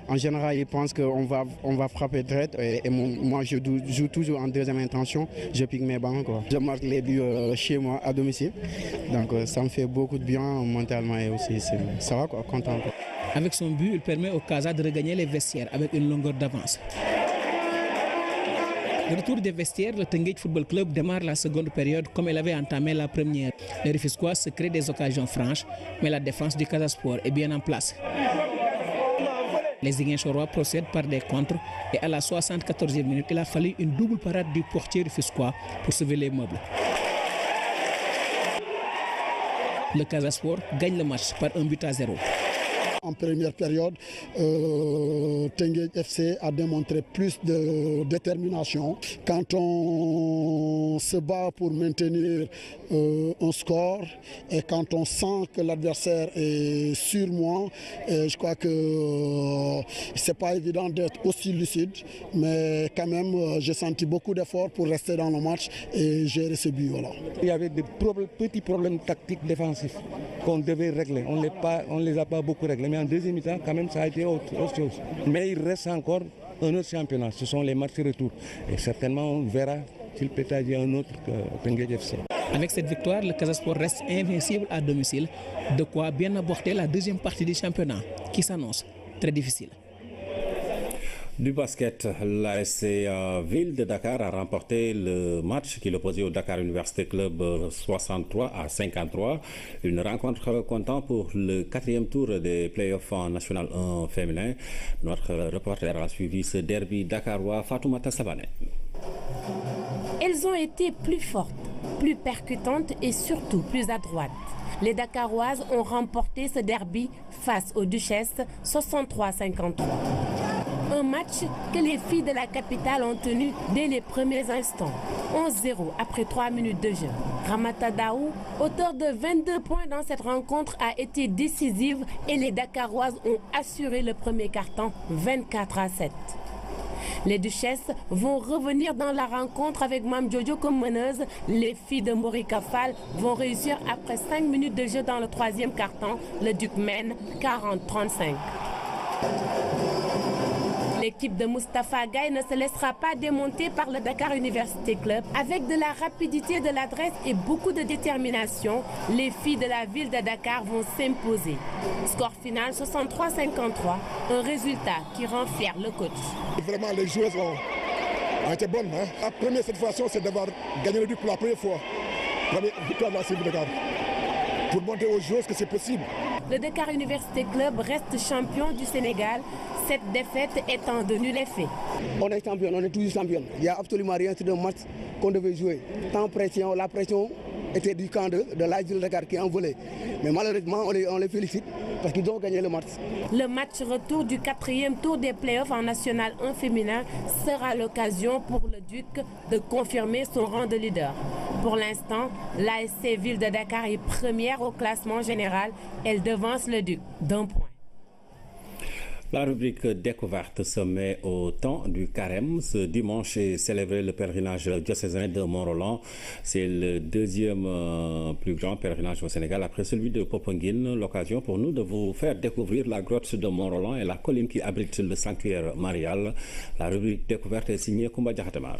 En général, ils pensent qu'on va frapper direct et moi je joue toujours en deuxième intention, je pique mes ballons. Je marque les buts chez moi à domicile, donc ça me fait beaucoup de bien mentalement et aussi ça va quoi, content. Avec son but, il permet au Casa de regagner les vestiaires avec une longueur d'avance. Le retour des vestiaires, le Teungueth Football Club démarre la seconde période comme elle avait entamé la première. Les Rufisquois se créent des occasions franches, mais la défense du Casa Sport est bien en place. Les Ziguinchorois procèdent par des contres et à la 74e minute, il a fallu une double parade du portier rufisquois pour sauver les meubles. Le Casa Sport gagne le match par 1-0. En première période, Teungueth FC a démontré plus de détermination. Quand on se bat pour maintenir un score et quand on sent que l'adversaire est sur moi, je crois que c'est pas évident d'être aussi lucide, mais quand même j'ai senti beaucoup d'efforts pour rester dans le match et gérer ce but. Voilà. Il y avait des petits problèmes tactiques défensifs qu'on devait régler. On ne les a pas beaucoup réglés. Mais en deuxième mi-temps, quand même, ça a été autre chose. Mais il reste encore un autre championnat. Ce sont les matchs retour. Et certainement, on verra s'il peut y avoir un autre que Teungueth FC. Avec cette victoire, le Casa Sport reste invincible à domicile. De quoi bien aborder la deuxième partie du championnat, qui s'annonce très difficile. Du basket, l'ASC Ville de Dakar a remporté le match qui l'opposait au Dakar Université Club 63-53. Une rencontre comptant pour le 4e tour des playoffs en National 1 féminin. Notre reporter a suivi ce derby dakarois, Fatoumata Savané. Elles ont été plus fortes, plus percutantes et surtout plus adroites. Les Dakaroises ont remporté ce derby face aux Duchesses 63-53. Un match que les filles de la capitale ont tenu dès les premiers instants. 11-0 après 3 minutes de jeu. Ramata Daou, auteur de 22 points dans cette rencontre, a été décisive et les Dakaroises ont assuré le premier quart-temps 24-7. Les Duchesses vont revenir dans la rencontre avec Mam Jojo comme meneuse. Les filles de Morika Fall vont réussir après 5 minutes de jeu dans le 3e quart-temps. Le Duc mène 40-35. L'équipe de Moustapha Gaye ne se laissera pas démonter par le Dakar Université Club. Avec de la rapidité, de l'adresse et beaucoup de détermination, les filles de la ville de Dakar vont s'imposer. Score final 63-53, un résultat qui rend fier le coach. Vraiment, les joueuses ont été bonnes. La première satisfaction, c'est d'avoir gagné le but pour la première fois. Première victoire de la CIV de Dakar. Pour montrer aux joueuses que c'est possible. Le Dakar Université Club reste champion du Sénégal. Cette défaite étant de nul effet. On est champion, on est toujours champion. Il n'y a absolument rien sur le match qu'on devait jouer. Tant pression, la pression étaient du camp de l'AS de Dakar qui ont volé. Mais malheureusement, on les félicite parce qu'ils ont gagné le match. Le match retour du 4e tour des playoffs en National 1 féminin sera l'occasion pour le Duc de confirmer son rang de leader. Pour l'instant, l'ASC Ville de Dakar est première au classement général. Elle devance le Duc d'1 point. La rubrique découverte se met au temps du carême. Ce dimanche est célébré le pèlerinage diocésain de Mont-Roland. C'est le deuxième plus grand pèlerinage au Sénégal après celui de Popenguine. L'occasion pour nous de vous faire découvrir la grotte de Mont-Roland et la colline qui abrite le sanctuaire marial. La rubrique découverte est signée Koumba Diakhatemar.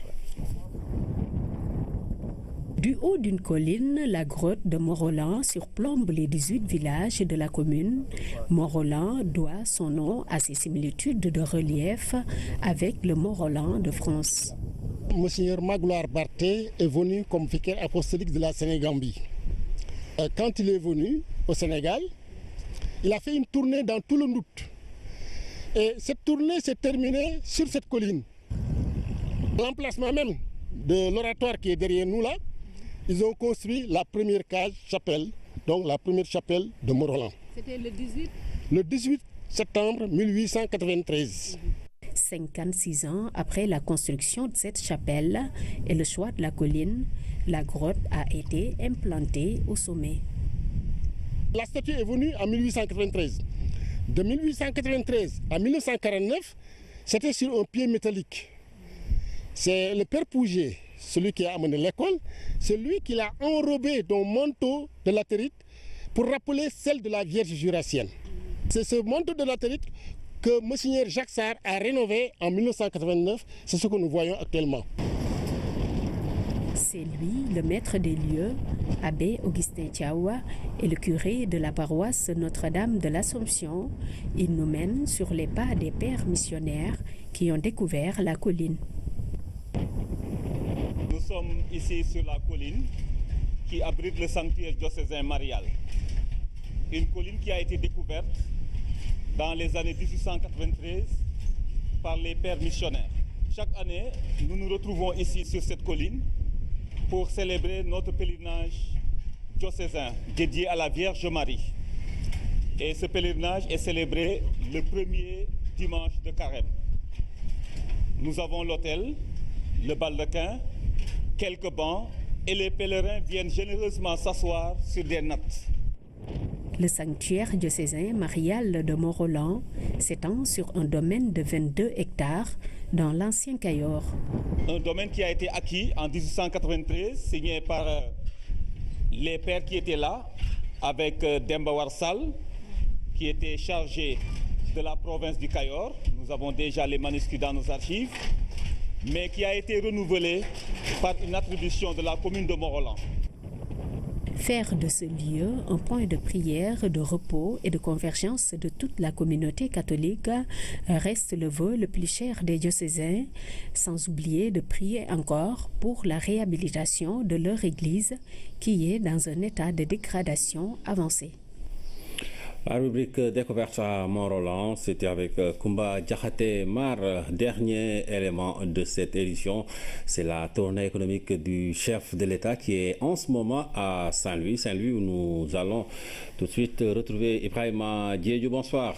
Du haut d'une colline, la grotte de Mont-Roland surplombe les 18 villages de la commune. Mont-Roland doit son nom à ses similitudes de relief avec le Mont-Roland de France. Monseigneur Magloire Barthé est venu comme vicaire apostolique de la Sénégambie. Quand il est venu au Sénégal, il a fait une tournée dans tout le Nout. Et cette tournée s'est terminée sur cette colline. L'emplacement même de l'oratoire qui est derrière nous là, ils ont construit la première chapelle, donc la première chapelle de Mont-Roland. C'était le 18 ? Le 18 septembre 1893. 56 ans après la construction de cette chapelle et le choix de la colline, la grotte a été implantée au sommet. La statue est venue en 1893. De 1893 à 1949, c'était sur un pied métallique. C'est le père Pouget, celui qui a amené l'école, c'est lui qui l'a enrobé d'un manteau de latérite pour rappeler celle de la Vierge jurassienne. C'est ce manteau de latérite que Monseigneur Jacques Sarr a rénové en 1989, c'est ce que nous voyons actuellement. C'est lui, le maître des lieux, abbé Augustin Thiawa, et le curé de la paroisse Notre-Dame de l'Assomption. Il nous mène sur les pas des pères missionnaires qui ont découvert la colline. Nous sommes ici sur la colline qui abrite le sanctuaire diocésain marial. Une colline qui a été découverte dans les années 1893 par les pères missionnaires. Chaque année, nous nous retrouvons ici sur cette colline pour célébrer notre pèlerinage diocésain dédié à la Vierge Marie. Et ce pèlerinage est célébré le premier dimanche de carême. Nous avons l'autel, le baldaquin, quelques bancs et les pèlerins viennent généreusement s'asseoir sur des nattes. Le sanctuaire diocésain marial de Mont-Roland s'étend sur un domaine de 22 hectares dans l'ancien Cayor. Un domaine qui a été acquis en 1893, signé par les pères qui étaient là, avec Demba Warsal, qui était chargé de la province du Cayor. Nous avons déjà les manuscrits dans nos archives, mais qui a été renouvelé par une attribution de la commune de Mont-Roland. Faire de ce lieu un point de prière, de repos et de convergence de toute la communauté catholique reste le vœu le plus cher des diocésains, sans oublier de prier encore pour la réhabilitation de leur église qui est dans un état de dégradation avancé. La rubrique découverte à Mont-Roland, c'était avec Koumba Diakhatemar. Dernier élément de cette édition, c'est la tournée économique du chef de l'État qui est en ce moment à Saint-Louis. Saint-Louis où nous allons tout de suite retrouver Ibrahima Diédhiou. Bonsoir.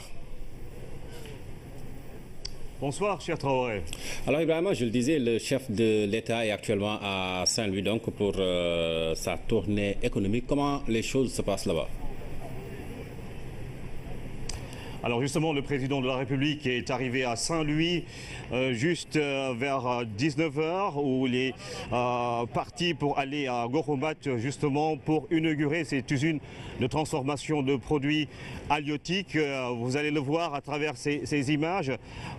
Bonsoir, cher Traoré. Alors Ibrahima, je le disais, le chef de l'État est actuellement à Saint-Louis donc pour sa tournée économique. Comment les choses se passent là-bas? Alors justement, le président de la République est arrivé à Saint-Louis juste vers 19h où il est parti pour aller à Goromat justement pour inaugurer cette usine de transformation de produits halieutiques. Vous allez le voir à travers ces images.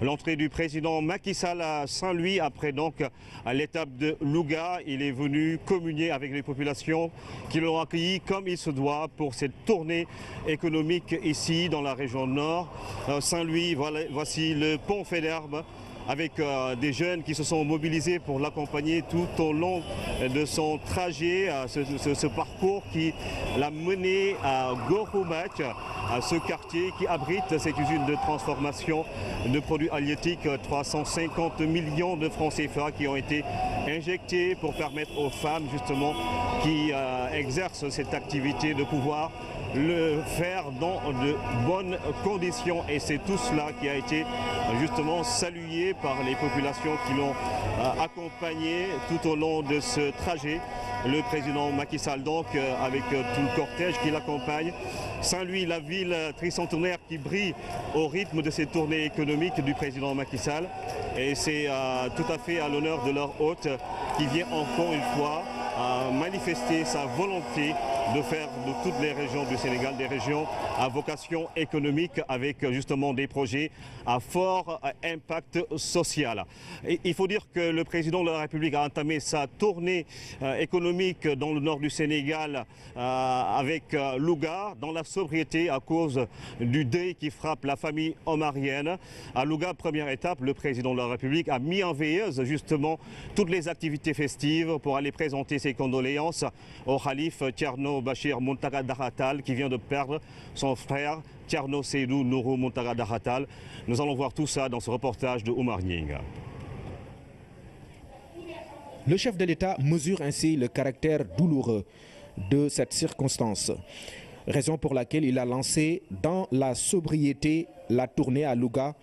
L'entrée du président Macky Sall à Saint-Louis après donc à l'étape de Louga. Il est venu communier avec les populations qui l'ont accueilli comme il se doit pour cette tournée économique ici dans la région nord. Saint-Louis, voici le pont Faidherbe avec des jeunes qui se sont mobilisés pour l'accompagner tout au long de son trajet, ce parcours qui l'a mené à Goroumat, à ce quartier qui abrite cette usine de transformation de produits halieutiques. 350 millions de francs CFA qui ont été injectés pour permettre aux femmes justement qui exercent cette activité de pouvoir le faire dans de bonnes conditions, et c'est tout cela qui a été justement salué par les populations qui l'ont accompagné tout au long de ce trajet. Le président Macky Sall donc avec tout le cortège qui l'accompagne. Saint-Louis, la ville tricentenaire qui brille au rythme de ces tournées économiques du président Macky Sall, et c'est tout à fait à l'honneur de leur hôte qui vient encore une fois manifester sa volonté de faire de toutes les régions du Sénégal des régions à vocation économique, avec justement des projets à fort impact social. Et il faut dire que le président de la République a entamé sa tournée économique dans le nord du Sénégal avec Louga, dans la sobriété à cause du deuil qui frappe la famille omarienne. À Louga, première étape, le président de la République a mis en veilleuse justement toutes les activités festives pour aller présenter ses condoléances au khalife Thierno Bachir Muntaga Daha qui vient de perdre son frère Thierno Seydou Nourou Muntaga Daha. Nous allons voir tout ça dans ce reportage de Oumar Nying. Le chef de l'État mesure ainsi le caractère douloureux de cette circonstance, raison pour laquelle il a lancé dans la sobriété la tournée à Louga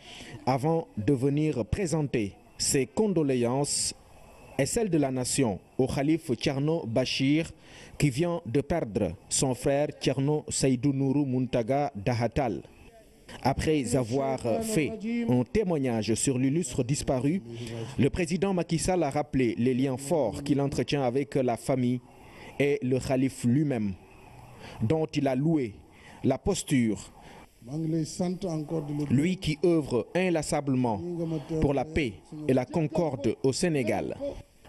avant de venir présenter ses condoléances et celles de la nation au khalife Thierno Bachir qui vient de perdre son frère Thierno Seydou Nourou Muntaga Daha. Après avoir fait un témoignage sur l'illustre disparu, le président Macky Sall a rappelé les liens forts qu'il entretient avec la famille et le khalife lui-même, dont il a loué la posture. Lui qui œuvre inlassablement pour la paix et la concorde au Sénégal.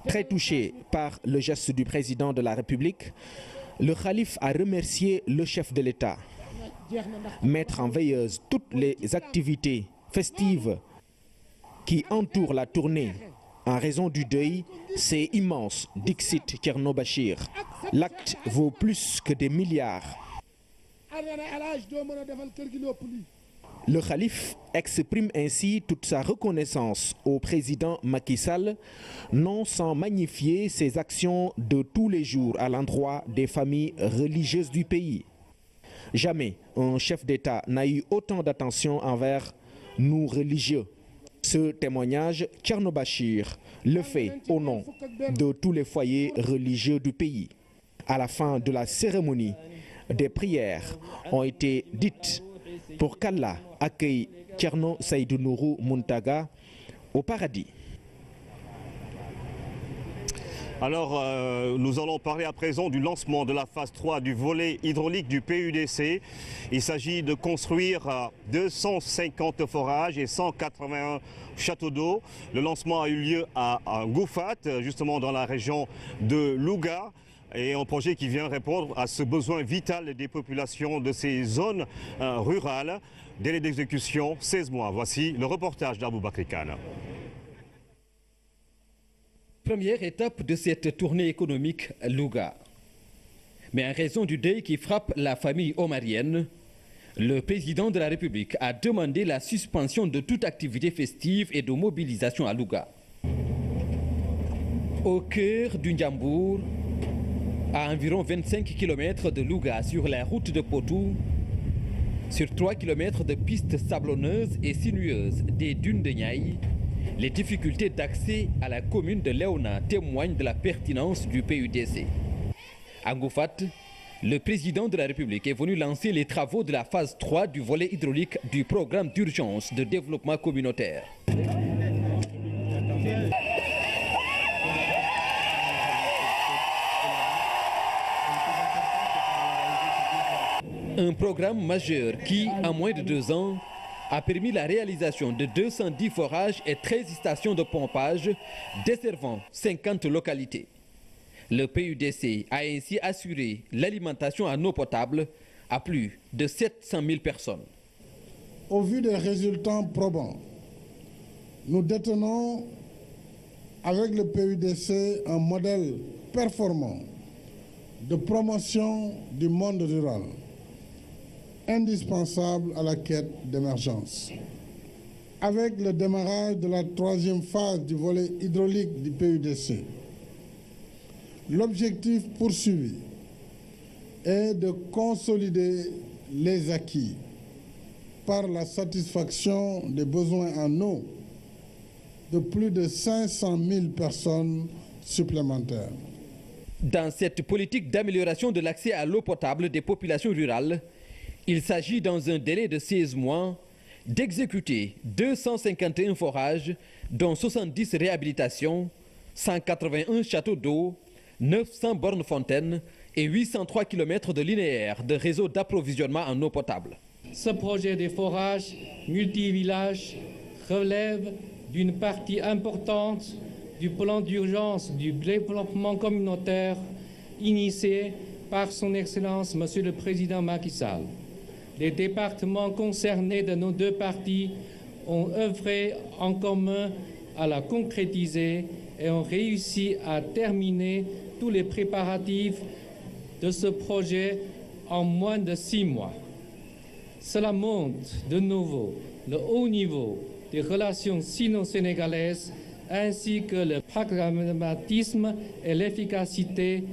Très touché par le geste du président de la République, le khalife a remercié le chef de l'État. Mettre en veilleuse toutes les activités festives qui entourent la tournée en raison du deuil, c'est immense, dixit Thierno Bachir. L'acte vaut plus que des milliards. Le khalife exprime ainsi toute sa reconnaissance au président Macky Sall, non sans magnifier ses actions de tous les jours à l'endroit des familles religieuses du pays. Jamais un chef d'État n'a eu autant d'attention envers nous religieux. Ce témoignage, Thierno Bachir le fait au nom de tous les foyers religieux du pays. À la fin de la cérémonie, des prières ont été dites pour qu'Allah accueille Thierno Seydou Nourou Muntaga au paradis. Alors, nous allons parler à présent du lancement de la phase 3 du volet hydraulique du PUDC. Il s'agit de construire 250 forages et 181 châteaux d'eau. Le lancement a eu lieu à Ngoufat, justement dans la région de Louga. Et un projet qui vient répondre à ce besoin vital des populations de ces zones rurales. Délai d'exécution, 16 mois. Voici le reportage d'Aboubakri Khan. Première étape de cette tournée économique Louga. Mais en raison du deuil qui frappe la famille omarienne, le président de la République a demandé la suspension de toute activité festive et de mobilisation à Louga. Au cœur du Ndiambour, à environ 25 km de Louga sur la route de Potou, sur 3 km de pistes sablonneuses et sinueuses des dunes de Niaï, les difficultés d'accès à la commune de Léona témoignent de la pertinence du PUDC. À Ngoufat, le président de la République est venu lancer les travaux de la phase 3 du volet hydraulique du programme d'urgence de développement communautaire. Un programme majeur qui, en moins de 2 ans, a permis la réalisation de 210 forages et 13 stations de pompage desservant 50 localités. Le PUDC a ainsi assuré l'alimentation en eau potable à plus de 700 000 personnes. Au vu des résultats probants Nous détenons avec le PUDC un modèle performant de promotion du monde rural, indispensable à la quête d'émergence. Avec le démarrage de la 3e phase du volet hydraulique du PUDC, l'objectif poursuivi est de consolider les acquis par la satisfaction des besoins en eau de plus de 500 000 personnes supplémentaires. Dans cette politique d'amélioration de l'accès à l'eau potable des populations rurales, il s'agit dans un délai de 16 mois d'exécuter 251 forages, dont 70 réhabilitations, 181 châteaux d'eau, 900 bornes fontaines et 803 km de linéaires de réseaux d'approvisionnement en eau potable. Ce projet de forage multi-village relève d'une partie importante du plan d'urgence du développement communautaire initié par son Excellence Monsieur le Président Macky Sall. Les départements concernés de nos deux parties ont œuvré en commun à la concrétiser et ont réussi à terminer tous les préparatifs de ce projet en moins de 6 mois. Cela montre de nouveau le haut niveau des relations sino-sénégalaises ainsi que le pragmatisme et l'efficacité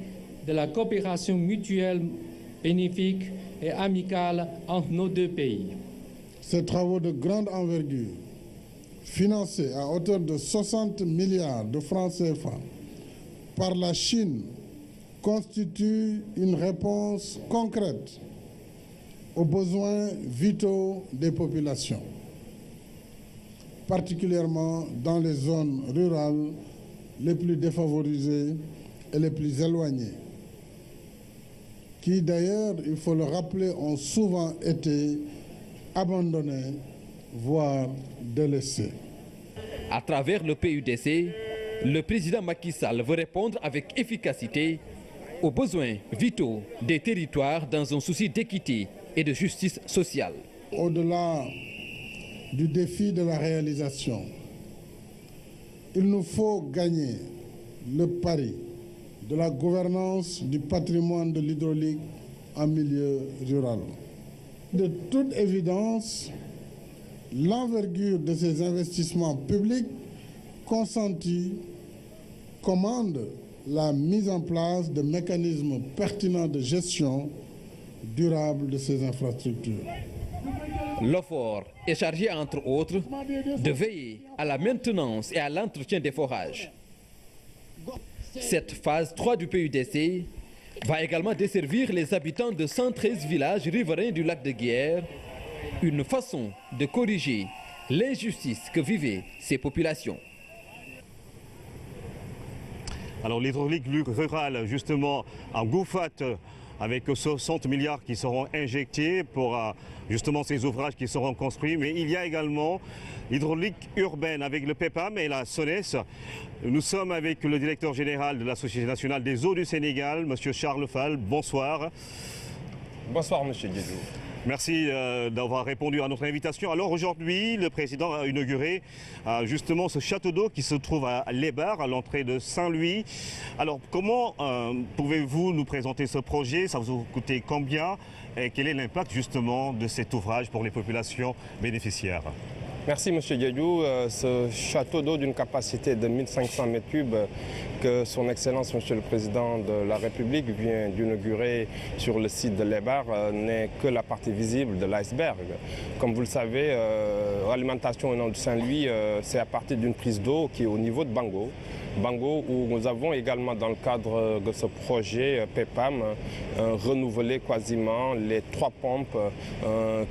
de la coopération mutuelle bénéfique et amicale entre nos deux pays. Ces travaux de grande envergure, financés à hauteur de 60 milliards de francs CFA par la Chine, constituent une réponse concrète aux besoins vitaux des populations, particulièrement dans les zones rurales les plus défavorisées et les plus éloignées, qui d'ailleurs, il faut le rappeler, ont souvent été abandonnés, voire délaissés. À travers le PUDC, le président Macky Sall veut répondre avec efficacité aux besoins vitaux des territoires dans un souci d'équité et de justice sociale. Au-delà du défi de la réalisation, il nous faut gagner le pari de la gouvernance du patrimoine de l'hydraulique en milieu rural. De toute évidence, l'envergure de ces investissements publics consentis commande la mise en place de mécanismes pertinents de gestion durable de ces infrastructures. L'OFOR est chargé, entre autres, de veiller à la maintenance et à l'entretien des forages. Cette phase 3 du PUDC va également desservir les habitants de 113 villages riverains du lac de Guiers, une façon de corriger l'injustice que vivaient ces populations. Alors l'hydraulique rurale, justement, en Goufat, avec 60 milliards qui seront injectés pour justement ces ouvrages qui seront construits. Mais il y a également l'hydraulique urbaine avec le PEPAM et la SONES. Nous sommes avec le directeur général de la Société nationale des eaux du Sénégal, M. Charles Fall. Bonsoir. Bonsoir, M. Diédou. Merci d'avoir répondu à notre invitation. Alors aujourd'hui, le président a inauguré justement ce château d'eau qui se trouve à Lébar, à l'entrée de Saint-Louis. Alors comment pouvez-vous nous présenter ce projet? Ça vous a coûté combien? Et quel est l'impact justement de cet ouvrage pour les populations bénéficiaires? Merci M. Diédou. Ce château d'eau d'une capacité de 1500 m3 que son Excellence M. le Président de la République vient d'inaugurer sur le site de Lébar n'est que la partie visible de l'iceberg. Comme vous le savez, l'alimentation au nom de Saint-Louis, c'est à partir d'une prise d'eau qui est au niveau de Bango. Bango, où nous avons également dans le cadre de ce projet PEPAM renouvelé quasiment les 3 pompes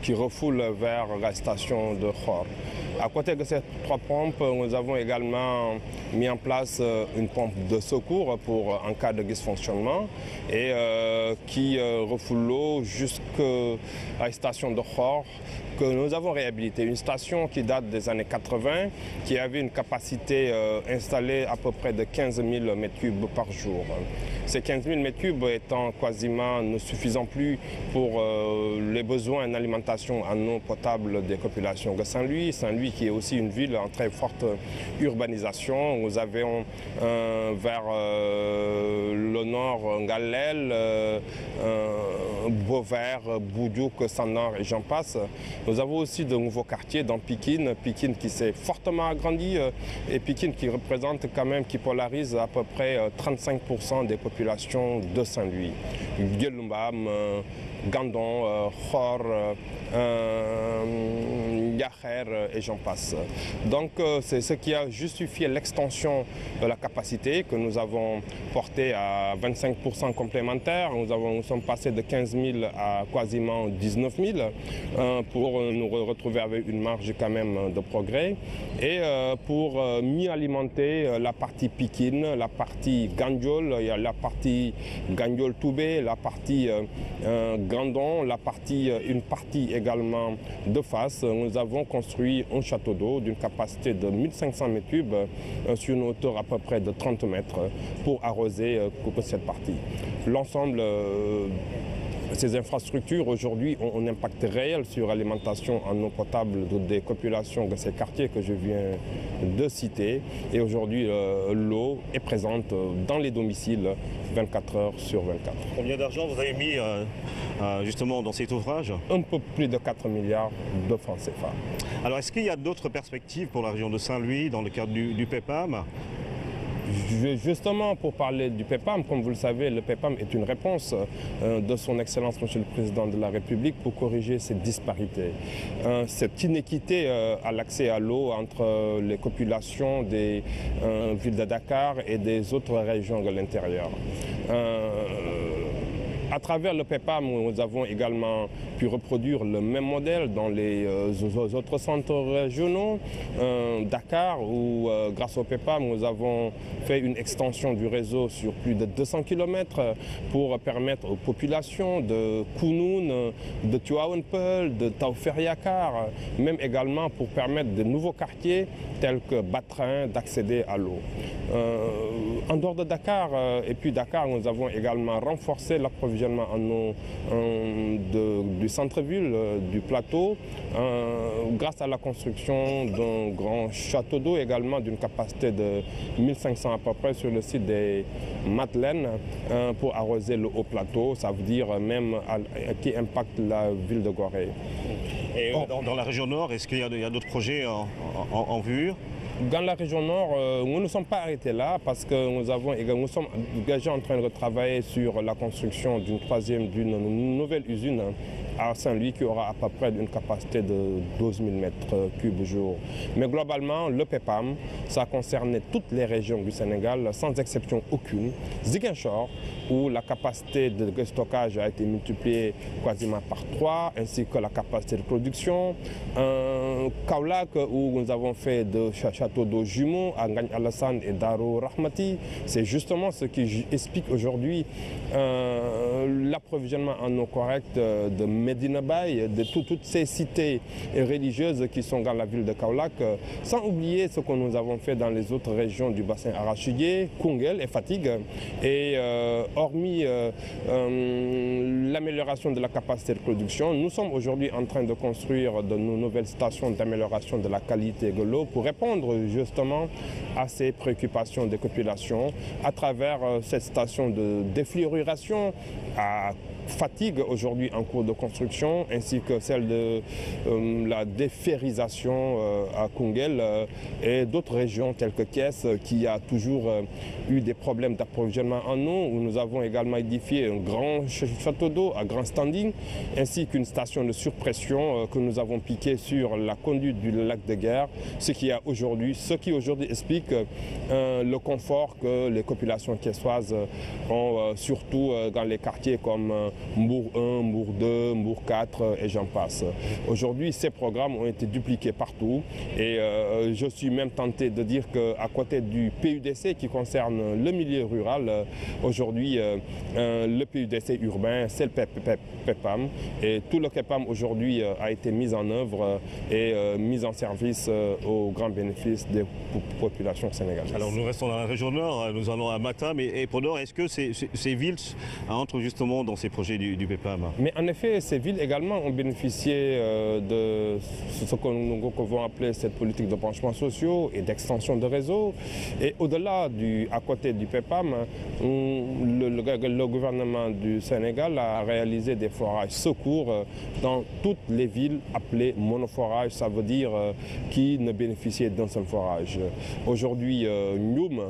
qui refoulent vers la station de Khor. À côté de ces 3 pompes, nous avons également mis en place une pompe de secours pour en cas de dysfonctionnement et qui refoule l'eau jusqu'à la station de Khor, que nous avons réhabilité. Une station qui date des années 80, qui avait une capacité installée à peu près de 15 000 m3 par jour. Ces 15 000 m3 étant quasiment ne suffisant plus pour les besoins en alimentation en eau potable des populations de Saint-Louis. Saint-Louis Saint-Louis qui est aussi une ville en très forte urbanisation. Nous avons vers le nord Ngalel, Beauvert, Boudiouk, Sandar et j'en passe. Nous avons aussi de nouveaux quartiers dans Pikine qui s'est fortement agrandi et Pikine qui représente quand même, qui polarise à peu près 35% des populations de Saint-Louis. Guelumbam, Gandon, Khor, Yaher et j'en passe. Donc c'est ce qui a justifié l'extension de la capacité que nous avons portée à 25% complémentaire. Nous sommes passés de 15 000 à quasiment 19 000 pour nous retrouver avec une marge quand même de progrès et pour mieux alimenter la partie Pikine, la partie Gandiol, il y a la partie Gandiol-Toubé, la partie Gandon, une partie également de Fass. Nous avons construit un château d'eau d'une capacité de 1500 m3 sur une hauteur à peu près de 30 mètres pour arroser cette partie. L'ensemble ces infrastructures aujourd'hui ont un impact réel sur l'alimentation en eau potable des populations de ces quartiers que je viens de citer. Et aujourd'hui, l'eau est présente dans les domiciles 24 heures sur 24. Combien d'argent vous avez mis justement dans cet ouvrage? Un peu plus de 4 milliards de francs CFA. Alors est-ce qu'il y a d'autres perspectives pour la région de Saint-Louis dans le cadre du PEPAM? Justement, pour parler du PEPAM, comme vous le savez, le PEPAM est une réponse de son Excellence, Monsieur le Président de la République, pour corriger cette disparité, cette inéquité à l'accès à l'eau entre les populations des villes de Dakar et des autres régions de l'intérieur. À travers le PEPAM, nous avons également pu reproduire le même modèle dans les autres centres régionaux. Dakar, où grâce au PEPAM, nous avons fait une extension du réseau sur plus de 200 km pour permettre aux populations de Kounoun, de Tuaounpeul, de Taouferiakar, même également pour permettre de nouveaux quartiers tels que Batrin d'accéder à l'eau. En dehors de Dakar, et puis Dakar, nous avons également renforcé l'approvisionnement en eau du centre-ville, du plateau, grâce à la construction d'un grand château d'eau également d'une capacité de 1500 à peu près sur le site des Madeleines pour arroser le haut plateau, ça veut dire même qui impacte la ville de Gorée. Et dans la région nord, est-ce qu'il y a d'autres projets en vue? Dans la région nord, nous ne sommes pas arrêtés là parce que nous sommes engagés en train de travailler sur la construction d'une nouvelle usine à Saint-Louis qui aura à peu près une capacité de 12 000 m3 jour. Mais globalement, le PEPAM, ça concernait toutes les régions du Sénégal, sans exception aucune. Ziguinchor, où la capacité de stockage a été multipliée quasiment par 3, ainsi que la capacité de production. Kaolack, où nous avons fait de châteaux d'eau jumeaux à Ngagne Alassane et Daro Rahmati. C'est justement ce qui explique aujourd'hui l'approvisionnement en eau correcte de Medina Bay, de toutes ces cités religieuses qui sont dans la ville de Kaolack, sans oublier ce que nous avons fait dans les autres régions du bassin arachidier, Koungheul et Fatigue. Et hormis l'amélioration de la capacité de production, nous sommes aujourd'hui en train de construire de nouvelles stations d'amélioration de la qualité de l'eau pour répondre justement à ces préoccupations des populations à travers cette station de défluorisation à Fatigue aujourd'hui en cours de construction, ainsi que celle de la déferrisation à Koungheul et d'autres régions telles que Thiès qui a toujours eu des problèmes d'approvisionnement en eau, où nous avons également édifié un grand château d'eau à grand standing, ainsi qu'une station de surpression que nous avons piquée sur la conduite du lac de Guerre, ce qui aujourd'hui explique le confort que les populations thiessoises ont, surtout dans les quartiers comme Mbour 1, Mbour 2, Mbour 4 et j'en passe. Aujourd'hui, ces programmes ont été dupliqués partout et je suis même tenté de dire qu'à côté du PUDC qui concerne le milieu rural, aujourd'hui le PUDC urbain, c'est le PEPAM et tout le PEPAM aujourd'hui a été mis en œuvre et mis en service au grand bénéfice des populations sénégalaises. Alors nous restons dans la région nord, nous allons à Matam et Podor. Est-ce que ces villes entrent justement dans ces projets projet du PEPAM. Mais en effet, ces villes également ont bénéficié de ce que nous pouvons appeler cette politique de branchements sociaux et d'extension de réseau. Et au-delà, à côté du PEPAM, le gouvernement du Sénégal a réalisé des forages secours dans toutes les villes appelées monoforages, ça veut dire qui ne bénéficiaient d'un seul forage. Aujourd'hui, Ndioum,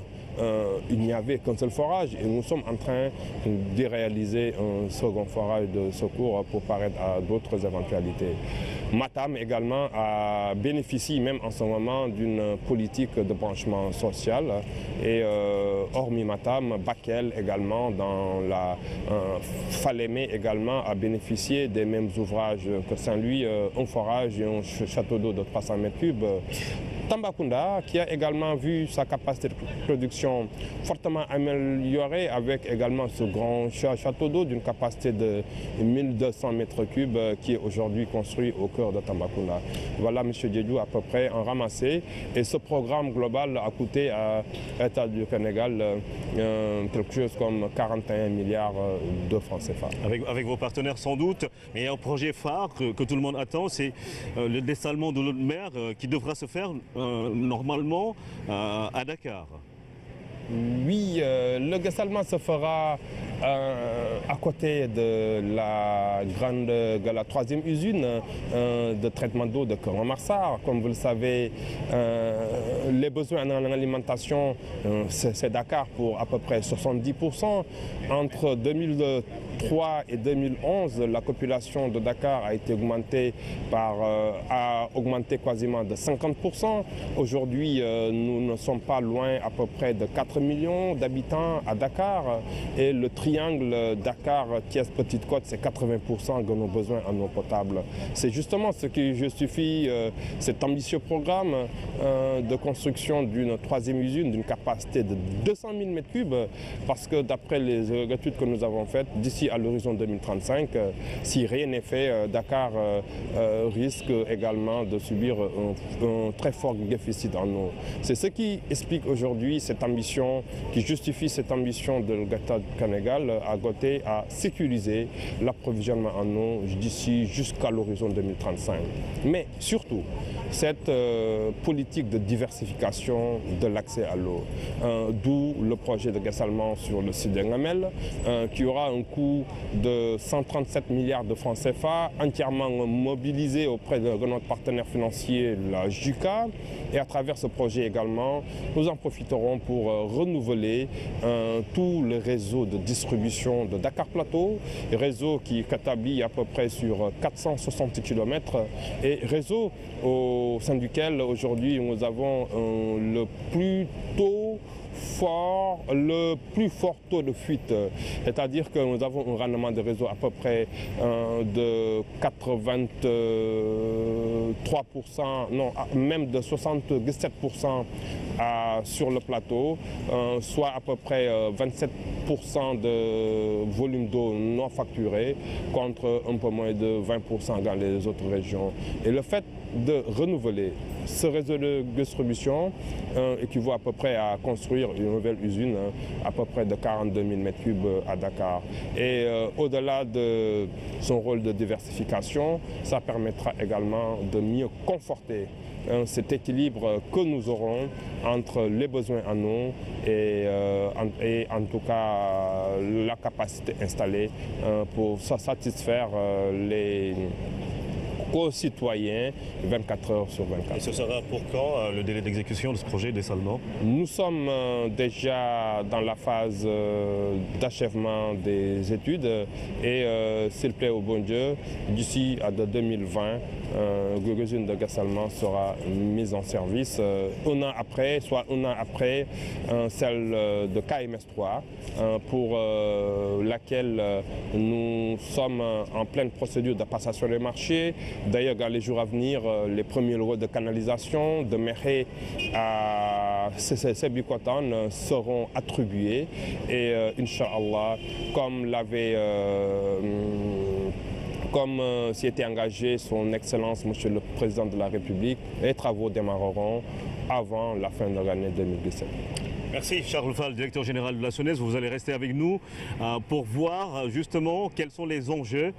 il n'y avait qu'un seul forage et nous sommes en train de réaliser un second forage de secours pour paraître à d'autres éventualités. Matam également bénéficie même en ce moment d'une politique de branchement social et hormis Matam, Bakel également dans la Falémé également a bénéficié des mêmes ouvrages que Saint-Louis, un forage et un château d'eau de 300 mètres cubes. Tambacounda, qui a également vu sa capacité de production fortement améliorée avec également ce grand château d'eau d'une capacité de 1200 mètres cubes qui est aujourd'hui construit au cœur de Tambacounda. Voilà, M. Diédhiou, à peu près en ramassé. Et ce programme global a coûté à l'État du Sénégal quelque chose comme 41 milliards de francs CFA. Avec vos partenaires sans doute, mais il y a un projet phare que tout le monde attend, c'est le dessalement de l'eau de mer qui devra se faire normalement à Dakar. Oui, le dessalement se fera à côté de la troisième usine de traitement d'eau de Keur-Massar. Comme vous le savez, les besoins en alimentation, c'est Dakar pour à peu près 70%. Entre 2003 et 2011, la population de Dakar a été augmentée quasiment de 50%. Aujourd'hui, nous ne sommes pas loin à peu près de 4 millions d'habitants à Dakar et le triangle Dakar-Thiès-Petite-Côte, c'est 80% de nos besoins en eau potable. C'est justement ce qui justifie cet ambitieux programme de construction d'une troisième usine d'une capacité de 200 000 m3 parce que d'après les études que nous avons faites, d'ici à l'horizon 2035, si rien n'est fait, Dakar risque également de subir un très fort déficit en eau. C'est ce qui explique aujourd'hui cette ambition, qui justifie cette ambition de l'État du Sénégal à sécuriser l'approvisionnement en eau d'ici jusqu'à l'horizon 2035. Mais surtout, cette politique de diversification de l'accès à l'eau, d'où le projet de dessalement sur le site de Ngamel, qui aura un coût de 137 milliards de francs CFA, entièrement mobilisé auprès de notre partenaire financier, la JUCA. Et à travers ce projet également, nous en profiterons pour renouveler tout le réseau de distribution de Dakar Plateau, réseau qui est établi à peu près sur 460 km et réseau au sein duquel aujourd'hui nous avons le plus fort taux de fuite, c'est-à-dire que nous avons un rendement de réseau à peu près de 83%, non, même de 77% sur le plateau, soit à peu près 27% de volume d'eau non facturé contre un peu moins de 20% dans les autres régions. Et le fait de renouveler ce réseau de distribution équivaut à peu près à construire une nouvelle usine à peu près de 42 000 m3 à Dakar. Et au-delà de son rôle de diversification, ça permettra également de mieux conforter cet équilibre que nous aurons entre les besoins en eau et en tout cas la capacité installée pour satisfaire les co-citoyens 24 heures sur 24. Et ce sera pour quand le délai d'exécution de ce projet dessalement? Nous sommes déjà dans la phase d'achèvement des études et s'il plaît au bon Dieu, d'ici à 2020, l'usine de dessalement sera mise en service un an après, soit un an après celle de KMS3 pour laquelle nous sommes en pleine procédure de passation des marchés. D'ailleurs, dans les jours à venir, les premiers lots de canalisation de Méré à Sébikotane seront attribués et Inch'Allah, comme l'avait comme s'y était engagé son Excellence, Monsieur le Président de la République. Les travaux démarreront avant la fin de l'année 2017. Merci Charles Fall, directeur général de la SONES. Vous allez rester avec nous pour voir justement quels sont les enjeux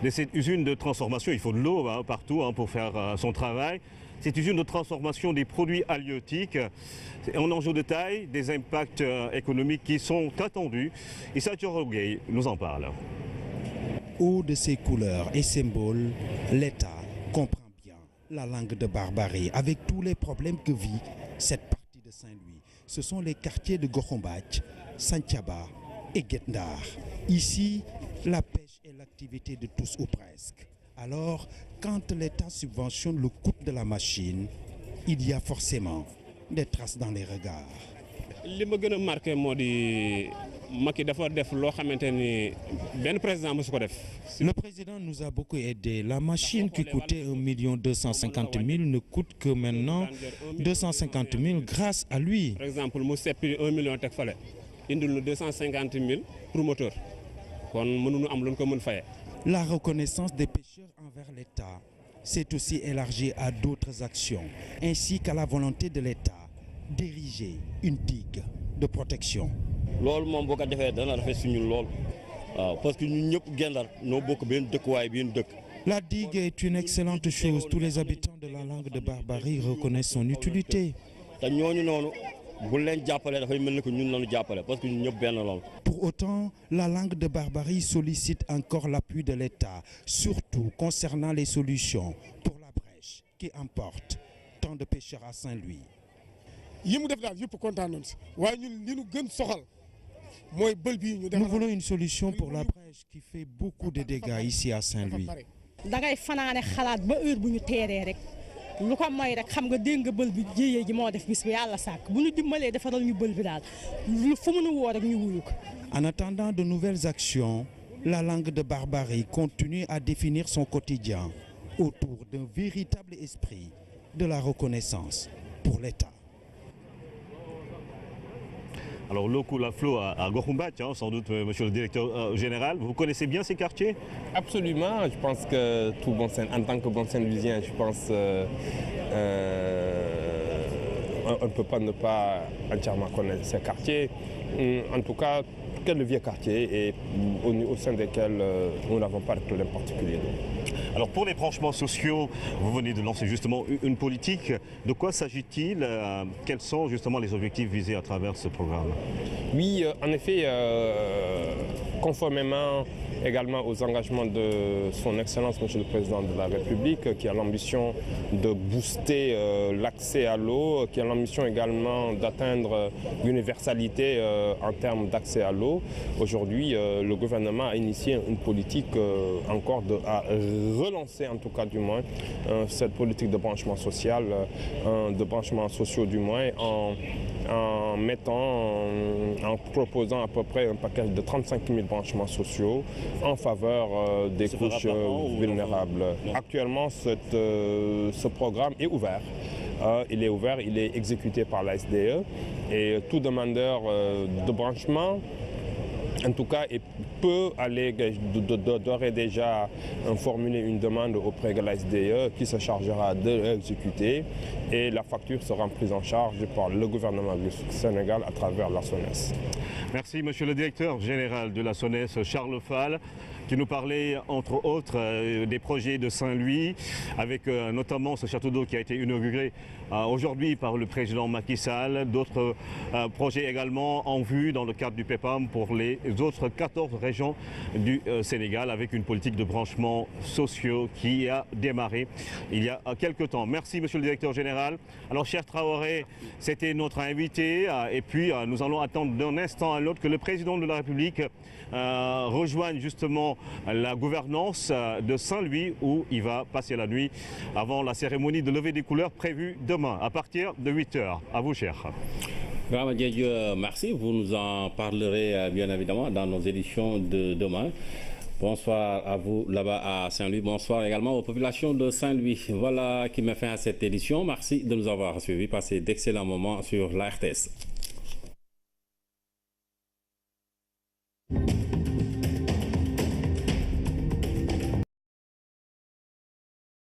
de cette usine de transformation. Il faut de l'eau partout pour faire son travail. Cette usine de transformation des produits halieutiques, c'est un enjeu de taille, des impacts économiques qui sont attendus. Issa Diorogay nous en parle. Haut de ses couleurs et symboles, l'État comprend bien la langue de Barbarie avec tous les problèmes que vit cette partie de Saint-Louis. Ce sont les quartiers de Gokhombath, Santhiaba et Guet-Ndar. Ici, la pêche est l'activité de tous ou presque. Alors, quand l'État subventionne le coût de la machine, il y a forcément des traces dans les regards. Ce qui m'a marqué, le président nous a beaucoup aidé. La machine qui coûtait 1 250 000 ne coûte que maintenant 250 000 grâce à lui. Par exemple, nous avons 1 million de 250 000 pour moteur. La reconnaissance des pêcheurs envers l'État s'est aussi élargie à d'autres actions, ainsi qu'à la volonté de l'État d'ériger une digue de protection. La digue est une excellente chose. Tous les habitants de la langue de Barbarie reconnaissent son utilité. Pour autant, la langue de Barbarie sollicite encore l'appui de l'État, surtout concernant les solutions pour la brèche qui emporte tant de pêcheurs à Saint-Louis. Nous voulons une solution pour la brèche qui fait beaucoup de dégâts ici à Saint-Louis. En attendant de nouvelles actions, la langue de Barbarie continue à définir son quotidien autour d'un véritable esprit de la reconnaissance pour l'État. Alors l'eau coule à flot à Gokhombath, sans doute, monsieur le directeur général. Vous connaissez bien ces quartiers? Absolument. Je pense que tout bon en tant que bon Saint-Louisien, je pense on ne peut pas ne pas entièrement connaître ces quartiers. En tout cas, quel vieux quartier et au sein desquels nous n'avons pas de problème particulier. Alors pour les branchements sociaux, vous venez de lancer justement une politique. De quoi s'agit-il? Quels sont justement les objectifs visés à travers ce programme? Oui, en effet, conformément également aux engagements de son Excellence, Monsieur le Président de la République, qui a l'ambition de booster l'accès à l'eau, qui a l'ambition également d'atteindre l'universalité en termes d'accès à l'eau. Aujourd'hui, le gouvernement a initié une politique encore à relancer, en tout cas du moins, cette politique de branchement social, de branchement sociaux du moins, en proposant à peu près un package de 35 000 branchements sociaux en faveur des couches vulnérables. Actuellement, ce programme est ouvert. Il est ouvert, il est exécuté par la SDE et tout demandeur de branchement, en tout cas, peut aller d'ores et déjà formuler une demande auprès de la SDE qui se chargera de l'exécuter et la facture sera prise en charge par le gouvernement du Sénégal à travers la SONES. Merci monsieur le directeur général de la SONES, Charles Fall, qui nous parlait entre autres des projets de Saint-Louis, avec notamment ce château d'eau qui a été inauguré aujourd'hui par le président Macky Sall, d'autres projets également en vue dans le cadre du PEPAM pour les autres 14 régions du Sénégal, avec une politique de branchement sociaux qui a démarré il y a quelques temps. Merci monsieur le directeur général. Alors cher Traoré, c'était notre invité et puis nous allons attendre d'un instant à l'autre que le président de la République rejoigne justement la gouvernance de Saint-Louis où il va passer la nuit avant la cérémonie de levée des couleurs prévue demain à partir de 8 h. À vous, cher. Merci. Vous nous en parlerez bien évidemment dans nos éditions de demain. Bonsoir à vous là-bas à Saint-Louis. Bonsoir également aux populations de Saint-Louis. Voilà qui met fin à cette édition. Merci de nous avoir suivis. Passez d'excellents moments sur la RTS.